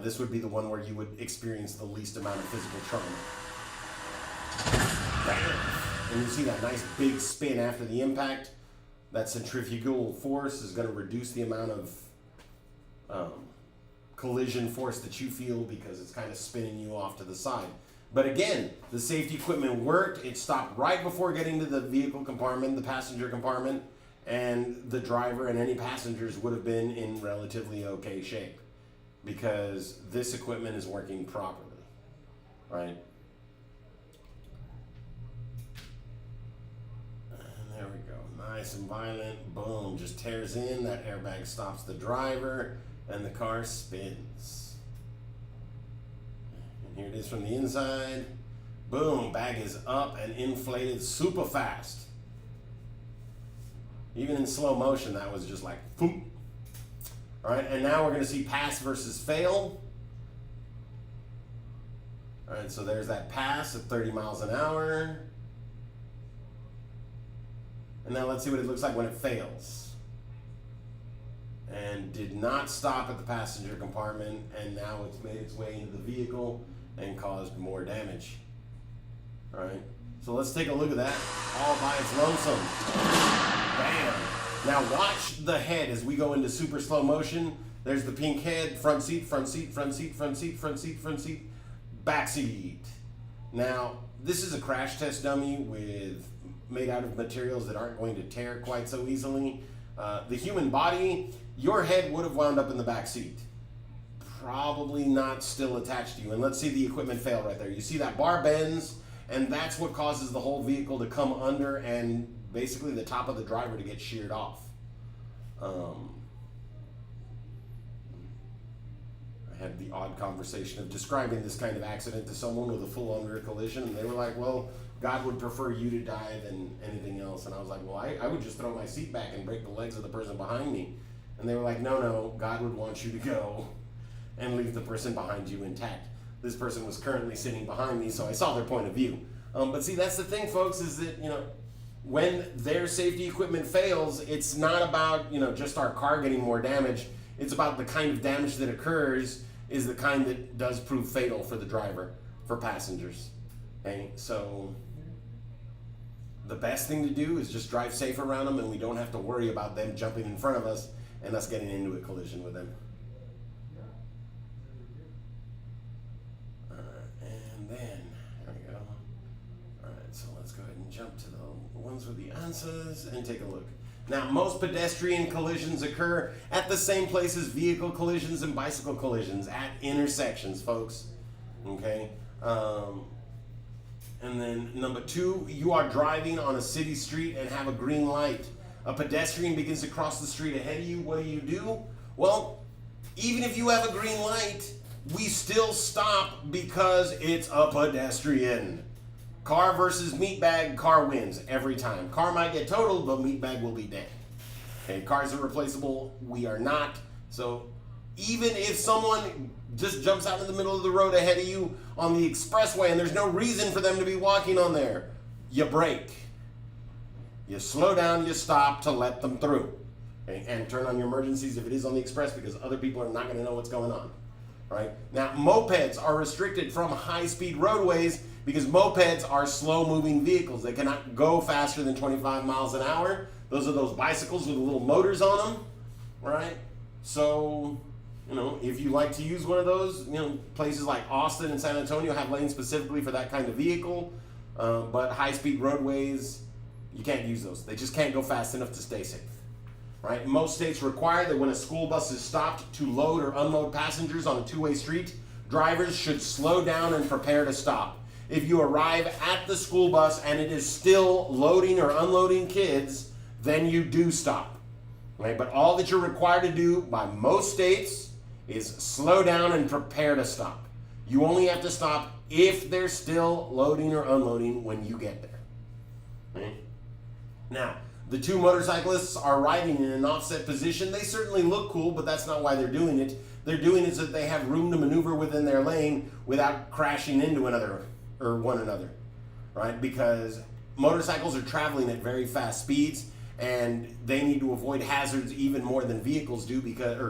Speaker 1: This would be the one where you would experience the least amount of physical trauma. Bam! And you see that nice big spin after the impact. That centrifugal force is going to reduce the amount of collision force that you feel because it's kind of spinning you off to the side. But again, the safety equipment worked. It stopped right before getting to the vehicle compartment, the passenger compartment, and the driver and any passengers would have been in relatively okay shape because this equipment is working properly, right? And there we go. Nice and violent. Boom. Just tears in. That airbag stops the driver, and the car spins. And here it is from the inside. Boom. Bag is up and inflated super fast. Even in slow motion, that was just like, boom. All right, and now we're going to see pass versus fail. All right, so there's that pass at 30 miles an hour. And now let's see what it looks like when it fails. And did not stop at the passenger compartment, and now it's made its way into the vehicle and caused more damage. All right, so let's take a look at that all by its lonesome. Bam! Now watch the head as we go into super slow motion. There's the pink head, front seat, front seat, front seat, front seat, front seat, front seat, back seat. Now, this is a crash test dummy made out of materials that aren't going to tear quite so easily. The human body, your head would have wound up in the back seat. Probably not still attached to you. And let's see the equipment fail right there. You see that bar bends, and that's what causes the whole vehicle to come under and basically the top of the driver to get sheared off. I had the odd conversation of describing this kind of accident to someone with a full under collision, and they were like, well, God would prefer you to die than anything else. And I was like, well, I would just throw my seat back and break the legs of the person behind me. And they were like, no, God would want you to go and leave the person behind you intact. This person was currently sitting behind me, so I saw their point of view. But see, that's the thing, folks, is that, when their safety equipment fails, it's not about, just our car getting more damage. It's about the kind of damage that occurs is the kind that does prove fatal for the driver, for passengers. Okay, so the best thing to do is just drive safe around them, and we don't have to worry about them jumping in front of us and us getting into a collision with them. And then, there we go. All right, so let's go ahead and jump to the ones with the answers and take a look. Now, most pedestrian collisions occur at the same place as vehicle collisions and bicycle collisions, at intersections, folks. Okay? And then number 2, you are driving on a city street and have a green light. A pedestrian begins to cross the street ahead of you. What do? Well, even if you have a green light, we still stop because it's a pedestrian. Car versus meat bag, car wins every time. Car might get totaled, but meat bag will be dead. Okay, cars are replaceable, we are not. So even if someone just jumps out in the middle of the road ahead of you on the expressway and there's no reason for them to be walking on there, you brake. You slow down, you stop to let them through. Okay, and turn on your emergencies if it is on the express because other people are not going to know what's going on. Right? Now, mopeds are restricted from high-speed roadways because mopeds are slow-moving vehicles. They cannot go faster than 25 miles an hour. Those are those bicycles with the little motors on them, right? So, if you like to use one of those, places like Austin and San Antonio have lanes specifically for that kind of vehicle, but high-speed roadways, you can't use those. They just can't go fast enough to stay safe. Right? Most states require that when a school bus is stopped to load or unload passengers on a two-way street, drivers should slow down and prepare to stop. If you arrive at the school bus and it is still loading or unloading kids, then you do stop. Right? But all that you're required to do by most states is slow down and prepare to stop. You only have to stop if they're still loading or unloading when you get there. Right? Now, the 2 motorcyclists are riding in an offset position. They certainly look cool, but that's not why they're doing it. they're doing is that they have room to maneuver within their lane without crashing into one another, right? Because motorcycles are traveling at very fast speeds, and they need to avoid hazards even more than vehicles do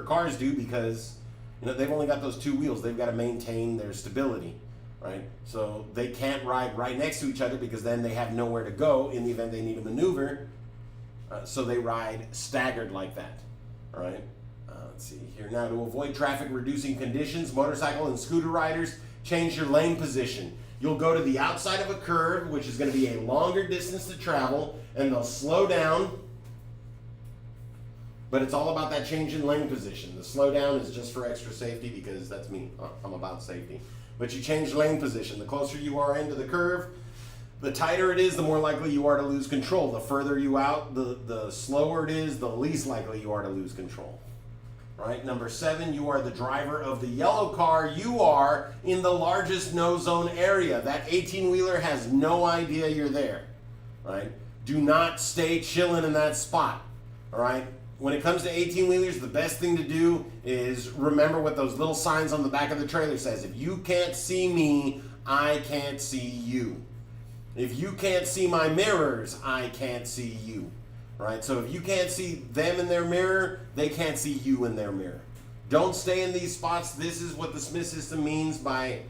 Speaker 1: cars do because they've only got those two wheels. They've got to maintain their stability, right? So they can't ride right next to each other because then they have nowhere to go in the event they need to maneuver. So they ride staggered like that, all right? Let's see here. Now, to avoid traffic reducing conditions, motorcycle and scooter riders change your lane position. You'll go to the outside of a curve, which is going to be a longer distance to travel, and they'll slow down. But it's all about that change in lane position. The slow down is just for extra safety because that's me. I'm about safety. But you change lane position. The closer you are into the curve, the tighter it is, the more likely you are to lose control. The further you out, the slower it is, the least likely you are to lose control. Right? Number 7, you are the driver of the yellow car. You are in the largest no-zone area. That 18-wheeler has no idea you're there. Right? Do not stay chilling in that spot. All right? When it comes to 18-wheelers, the best thing to do is remember what those little signs on the back of the trailer says. If you can't see me, I can't see you. If you can't see my mirrors, I can't see you. Right? So if you can't see them in their mirror, they can't see you in their mirror. Don't stay in these spots. This is what the Smith system means by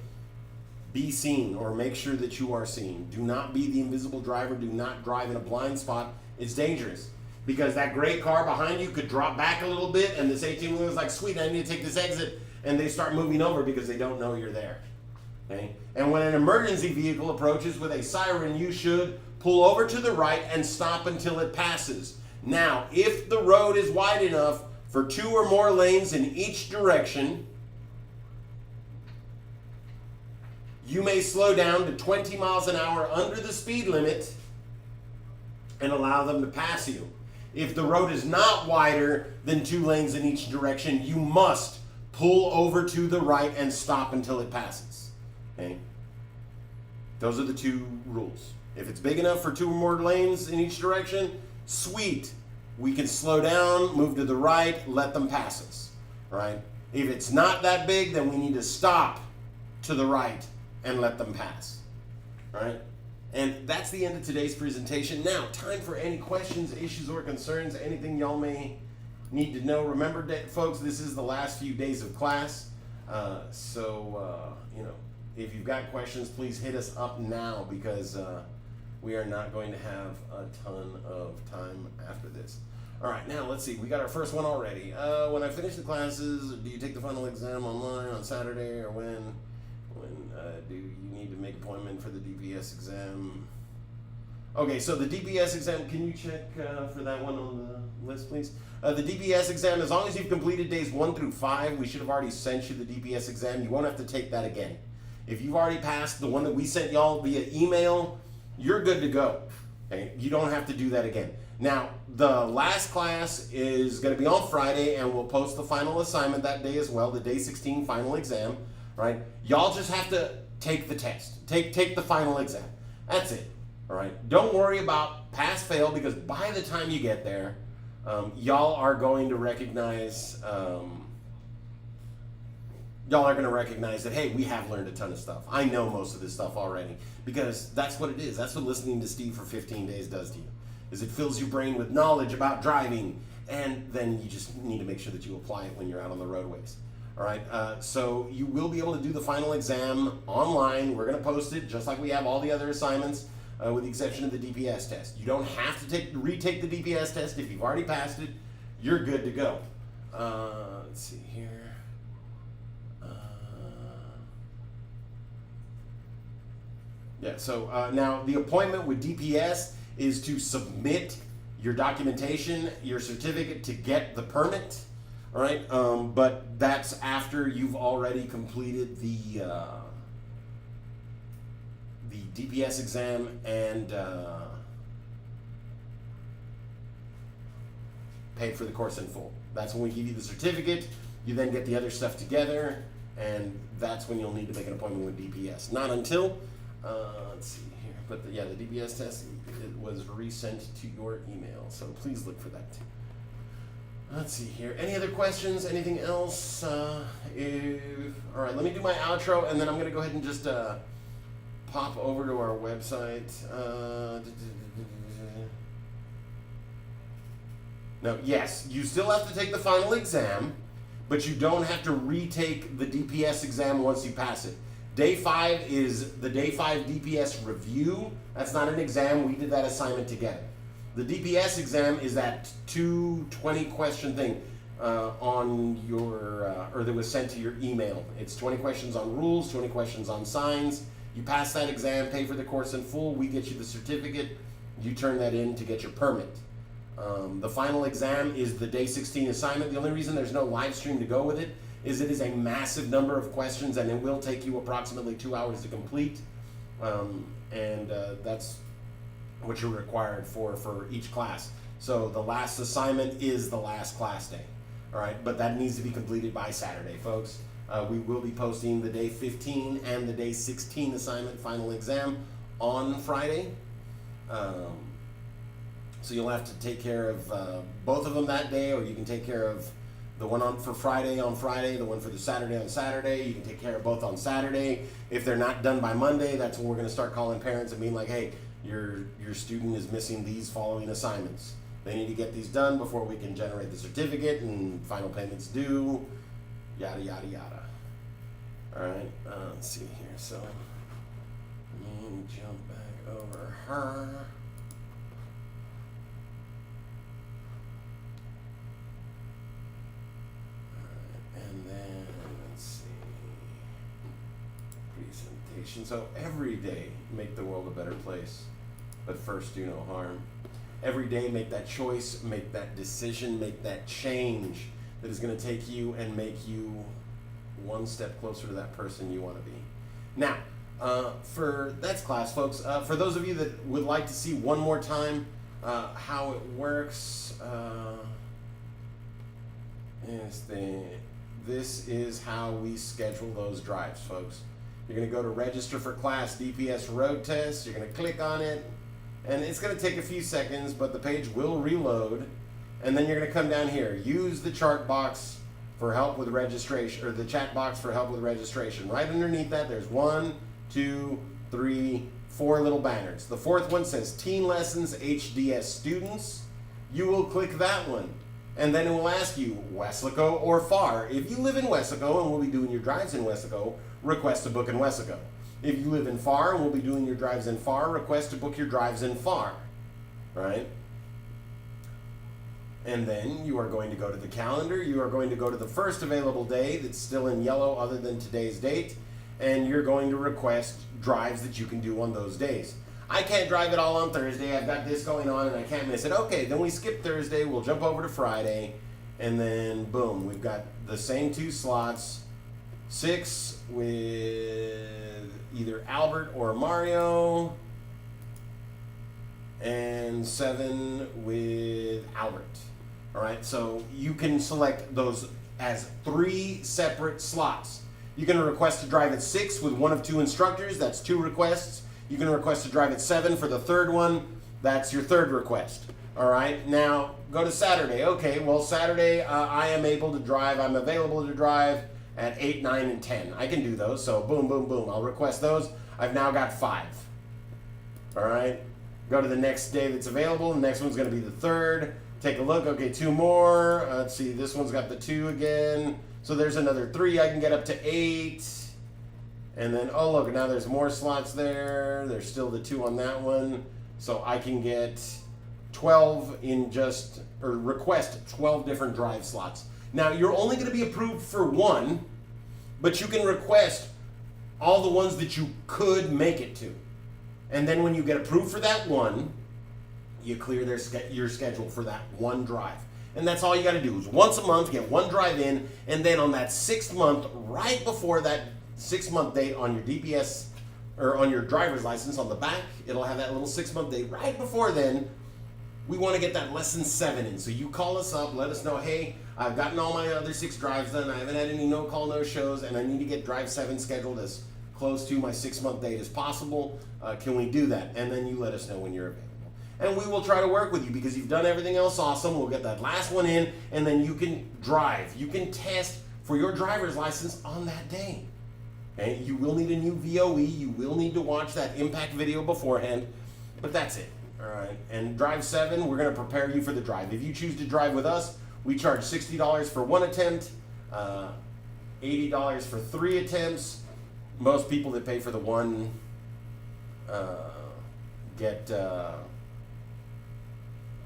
Speaker 1: be seen or make sure that you are seen. Do not be the invisible driver. Do not drive in a blind spot. It's dangerous because that gray car behind you could drop back a little bit and this 18-wheeler is like, sweet, I need to take this exit, and they start moving over because they don't know you're there. Okay? And when an emergency vehicle approaches with a siren, you should pull over to the right and stop until it passes. Now, if the road is wide enough for 2 or more lanes in each direction, you may slow down to 20 miles an hour under the speed limit and allow them to pass you. If the road is not wider than 2 lanes in each direction, you must pull over to the right and stop until it passes. Okay? Those are the 2 rules. If it's big enough for 2 or more lanes in each direction, sweet. We can slow down, move to the right, let them pass us, right? If it's not that big, then we need to stop to the right and let them pass, right? And that's the end of today's presentation. Now, time for any questions, issues, or concerns, anything y'all may need to know. Remember, folks, this is the last few days of class, so if you've got questions, please hit us up now because we are not going to have a ton of time after this. All right, now let's see. We got our first one already. When I finish the classes, do you take the final exam online on Saturday, or when do you need to make an appointment for the DPS exam? Okay, so the DPS exam, can you check for that one on the list, please? The DPS exam, as long as you've completed days 1 through 5, we should have already sent you the DPS exam. You won't have to take that again. If you've already passed the one that we sent y'all via email, you're good to go. Okay? You don't have to do that again. Now, the last class is going to be on Friday, and we'll post the final assignment that day as well, the day 16 final exam, right? Y'all just have to take the test. Take the final exam. That's it, all right? Don't worry about pass-fail, because by the time you get there, y'all are going to recognize that, hey, we have learned a ton of stuff. I know most of this stuff already, because that's what it is. That's what listening to Steve for 15 days does to you, is it fills your brain with knowledge about driving, and then you just need to make sure that you apply it when you're out on the roadways. All right, so you will be able to do the final exam online. We're going to post it just like we have all the other assignments, with the exception of the DPS test. You don't have to retake the DPS test. If you've already passed it, you're good to go. Let's see here. Yeah, so now the appointment with DPS is to submit your documentation, your certificate to get the permit, all right? But that's after you've already completed the DPS exam and paid for the course in full. That's when we give you the certificate. You then get the other stuff together, and that's when you'll need to make an appointment with DPS. Not until, let's see here, but the DPS test, it was resent to your email, so please look for that too. Let's see here. Any other questions? Anything else? All right, let me do my outro, and then I'm going to go ahead and just pop over to our website. No, yes, you still have to take the final exam, but you don't have to retake the DPS exam once you pass it. Day 5 is the Day 5 DPS review. That's not an exam. We did that assignment together. The DPS exam is that 220 question thing on your, or that was sent to your email. It's 20 questions on rules, 20 questions on signs. You pass that exam, pay for the course in full, we get you the certificate, you turn that in to get your permit. The final exam is the Day 16 assignment. The only reason there's no live stream to go with it is a massive number of questions, and it will take you approximately 2 hours to complete. That's what you're required for each class. So the last assignment is the last class day. All right, but that needs to be completed by Saturday, folks. We will be posting the Day 15 and the Day 16 assignment final exam on Friday. So you'll have to take care of both of them that day, or you can take care of the one for Friday on Friday, the one for the Saturday on Saturday. You can take care of both on Saturday. If they're not done by Monday, that's when we're going to start calling parents and being like, hey, your student is missing these following assignments. They need to get these done before we can generate the certificate and final payments due, yada, yada, yada. All right, let's see here. So let me jump back over her. And then, let's see, presentation. So every day, make the world a better place, but first do no harm. Every day, make that choice, make that decision, make that change that is going to take you and make you one step closer to that person you want to be. Now, for that's class, folks. For those of you that would like to see one more time how it works, this is how we schedule those drives, folks. You're going to go to register for class DPS road test. You're going to click on it, and it's going to take a few seconds, but the page will reload. And then you're going to come down here, use the chart box for help with registration, or the chat box for help with registration. Right underneath that, there's 1, 2, 3, 4 little banners. The fourth one says Teen Lessons HDS Students. You will click that one, and then it will ask you Weslaco or FAR. If you live in Weslaco and we'll be doing your drives in Weslaco, request to book in Weslaco. If you live in FAR and we'll be doing your drives in FAR, request to book your drives in FAR. Right? And then you are going to go to the calendar. You are going to go to the first available day that's still in yellow other than today's date, and you're going to request drives that you can do on those days. I can't drive it all on Thursday. I've got this going on and I can't miss it. Okay, then we skip Thursday. We'll jump over to Friday, and then boom, we've got the same 2 slots, 6 with either Albert or Mario, and 7 with Albert. All right, so you can select those as 3 separate slots. You can request to drive at 6 with one of 2 instructors. That's 2 requests. You can request to drive at 7 for the third one. That's your third request. All right, now go to Saturday. Okay, well, Saturday I am able to drive. I'm available to drive at 8, 9, and 10. I can do those, so boom, boom, boom. I'll request those. I've now got 5. All right, go to the next day that's available. The next one's going to be the 3rd. Take a look. Okay, 2 more. Let's see. This one's got the 2 again. So there's another 3. I can get up to 8. And then, oh, look, now there's more slots there. There's still the 2 on that one. So I can get 12 in just, or request 12 different drive slots. Now, you're only going to be approved for 1, but you can request all the ones that you could make it to. And then when you get approved for that 1, you clear your schedule for that 1 drive. And that's all you got to do is once a month, get 1 drive in, and then on that 6th month, right before that 6-month date on your DPS, or on your driver's license on the back, it'll have that little 6-month date. Right before then, we want to get that lesson 7 in. So you call us up, let us know, hey, I've gotten all my other 6 drives done, I haven't had any no-call, no-shows, and I need to get drive 7 scheduled as close to my 6-month date as possible. Can we do that? And then you let us know when you're available. and we will try to work with you because you've done everything else awesome. We'll get that last one in, and then you can drive. You can test for your driver's license on that day. Okay? You will need a new VOE. You will need to watch that impact video beforehand, but that's it. All right. And Drive 7, we're going to prepare you for the drive. If you choose to drive with us, we charge $60 for one attempt, $80 for 3 attempts. Most people that pay for the one get a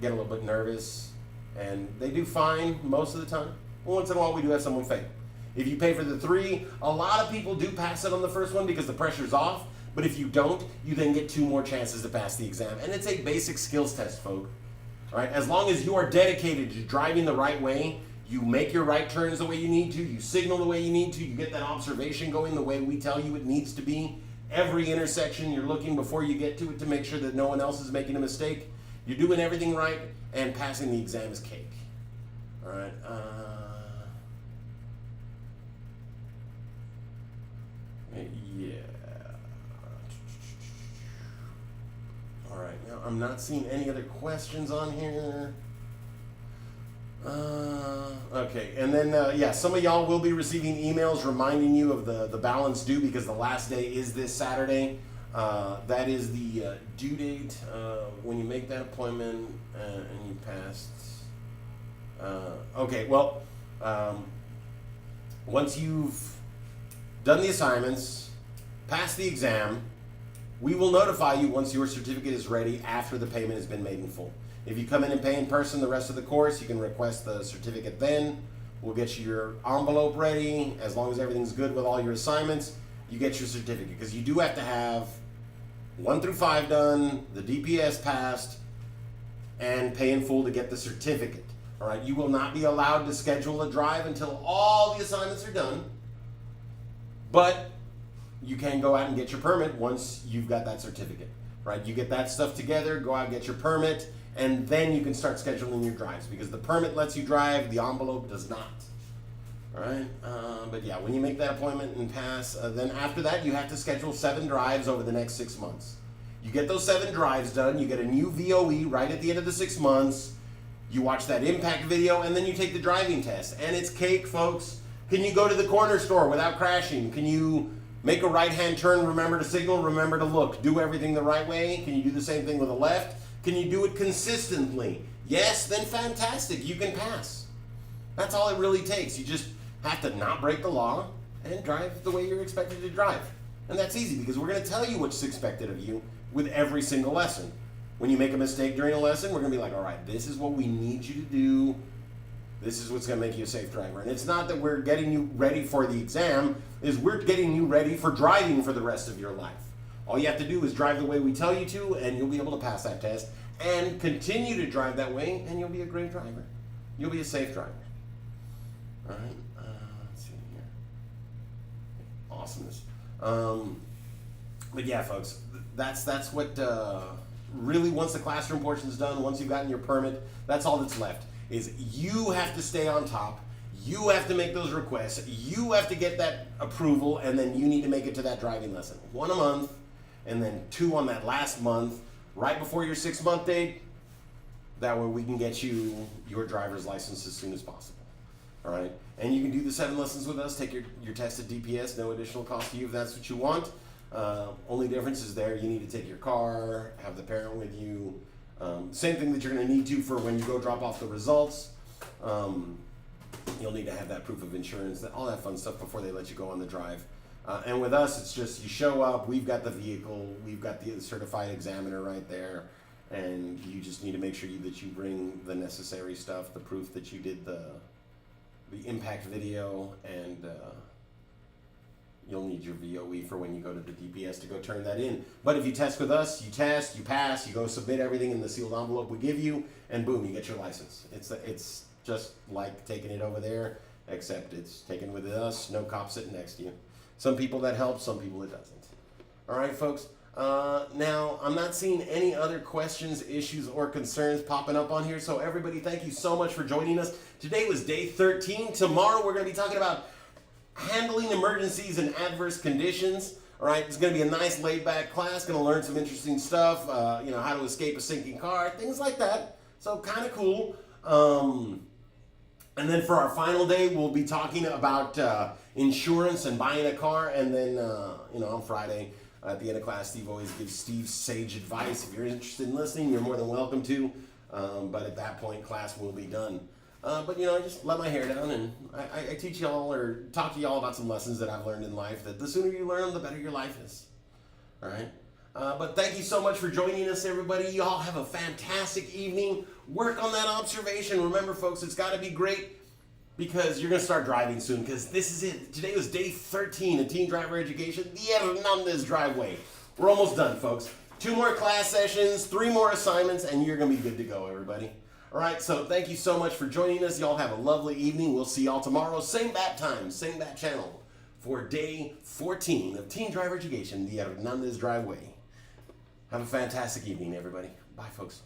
Speaker 1: little bit nervous, and they do fine most of the time. Once in a while, we do have someone fail. If you pay for the 3, a lot of people do pass it on the first one because the pressure's off. But if you don't, you then get 2 more chances to pass the exam. And it's a basic skills test, folks. All right? As long as you are dedicated to driving the right way, you make your right turns the way you need to, you signal the way you need to, you get that observation going the way we tell you it needs to be. Every intersection you're looking before you get to it to make sure that no one else is making a mistake. You're doing everything right, and passing the exam is cake. All right? Yeah. All right, now I'm not seeing any other questions on here. Okay, and then, yeah, some of y'all will be receiving emails reminding you of the balance due because the last day is this Saturday. That is the due date when you make that appointment and you passed. Okay, well, once you've done the assignments, passed the exam, we will notify you once your certificate is ready after the payment has been made in full. If you come in and pay in person the rest of the course, you can request the certificate then. We'll get you your envelope ready. As long as everything's good with all your assignments, you get your certificate. Because you do have to have 1 through 5 done, the DPS passed, and pay in full to get the certificate. All right, you will not be allowed to schedule a drive until all the assignments are done. But you can go out and get your permit once you've got that certificate. Right, you get that stuff together, go out and get your permit, and then you can start scheduling your drives because the permit lets you drive, the envelope does not. All right, but yeah, when you make that appointment and pass, then after that you have to schedule 7 drives over the next 6 months. You get those 7 drives done, you get a new VOE right at the end of the 6 months, you watch that impact video, and then you take the driving test. And it's cake, folks. Can you go to the corner store without crashing? Can you make a right-hand turn, remember to signal, remember to look, do everything the right way? Can you do the same thing with a left? Can you do it consistently? Yes, then fantastic, you can pass. That's all it really takes. You just have to not break the law and drive the way you're expected to drive. And that's easy because we're going to tell you what's expected of you with every single lesson. When you make a mistake during a lesson, we're going to be like, all right, this is what we need you to do. This is what's going to make you a safe driver. And it's not that we're getting you ready for the exam, is we're getting you ready for driving for the rest of your life. All you have to do is drive the way we tell you to, and you'll be able to pass that test, and continue to drive that way, and you'll be a great driver. You'll be a safe driver. All right, let's see here. Awesomeness. But yeah, folks, that's what really, once the classroom portion is done, once you've gotten your permit, that's all that's left. Is you have to stay on top, you have to make those requests, you have to get that approval, and then you need to make it to that driving lesson. 1 a month, and then 2 on that last month, right before your 6-month date. That way we can get you your driver's license as soon as possible. All right? And you can do the 7 lessons with us, take your test at DPS, no additional cost to you if that's what you want. Only difference is there, you need to take your car, have the parent with you. Same thing that you're going to need to for when you go drop off the results. You'll need to have that proof of insurance, all that fun stuff before they let you go on the drive. And with us, it's just you show up, we've got the vehicle, we've got the certified examiner right there, and you just need to make sure that you bring the necessary stuff, the proof that you did the impact video, and you'll need your VOE for when you go to the DPS to go turn that in. But if you test with us, you test, you pass, you go submit everything in the sealed envelope we give you, and boom, you get your license. It's just like taking it over there, except it's taken with us, no cop sitting next to you. Some people that helps, some people it doesn't. All right, folks. Now, I'm not seeing any other questions, issues, or concerns popping up on here, so everybody, thank you so much for joining us. Today was day 13. Tomorrow, we're going to be talking about handling emergencies and adverse conditions. All right, it's going to be a nice laid-back class. Going to learn some interesting stuff. You know, how to escape a sinking car, things like that. So kind of cool. And then for our final day, we'll be talking about insurance and buying a car. And then, you know, on Friday at the end of class, Steve always gives Steve sage advice. If you're interested in listening, you're more than welcome to. But at that point, class will be done. But, you know, I just let my hair down and I teach y'all or talk to y'all about some lessons that I've learned in life, that the sooner you learn them, the better your life is. All right? But thank you so much for joining us, everybody. You all have a fantastic evening. Work on that observation. Remember, folks, it's got to be great because you're going to start driving soon, because this is it. Today was day 13 of Teen Driver Education, the Hernandez Driveway. We're almost done, folks. 2 more class sessions, 3 more assignments, and you're going to be good to go, everybody. All right, so thank you so much for joining us. Y'all have a lovely evening. We'll see y'all tomorrow, same bat time, same bat channel, for day 14 of Teen Driver Education, the Hernandez Driveway. Have a fantastic evening, everybody. Bye, folks.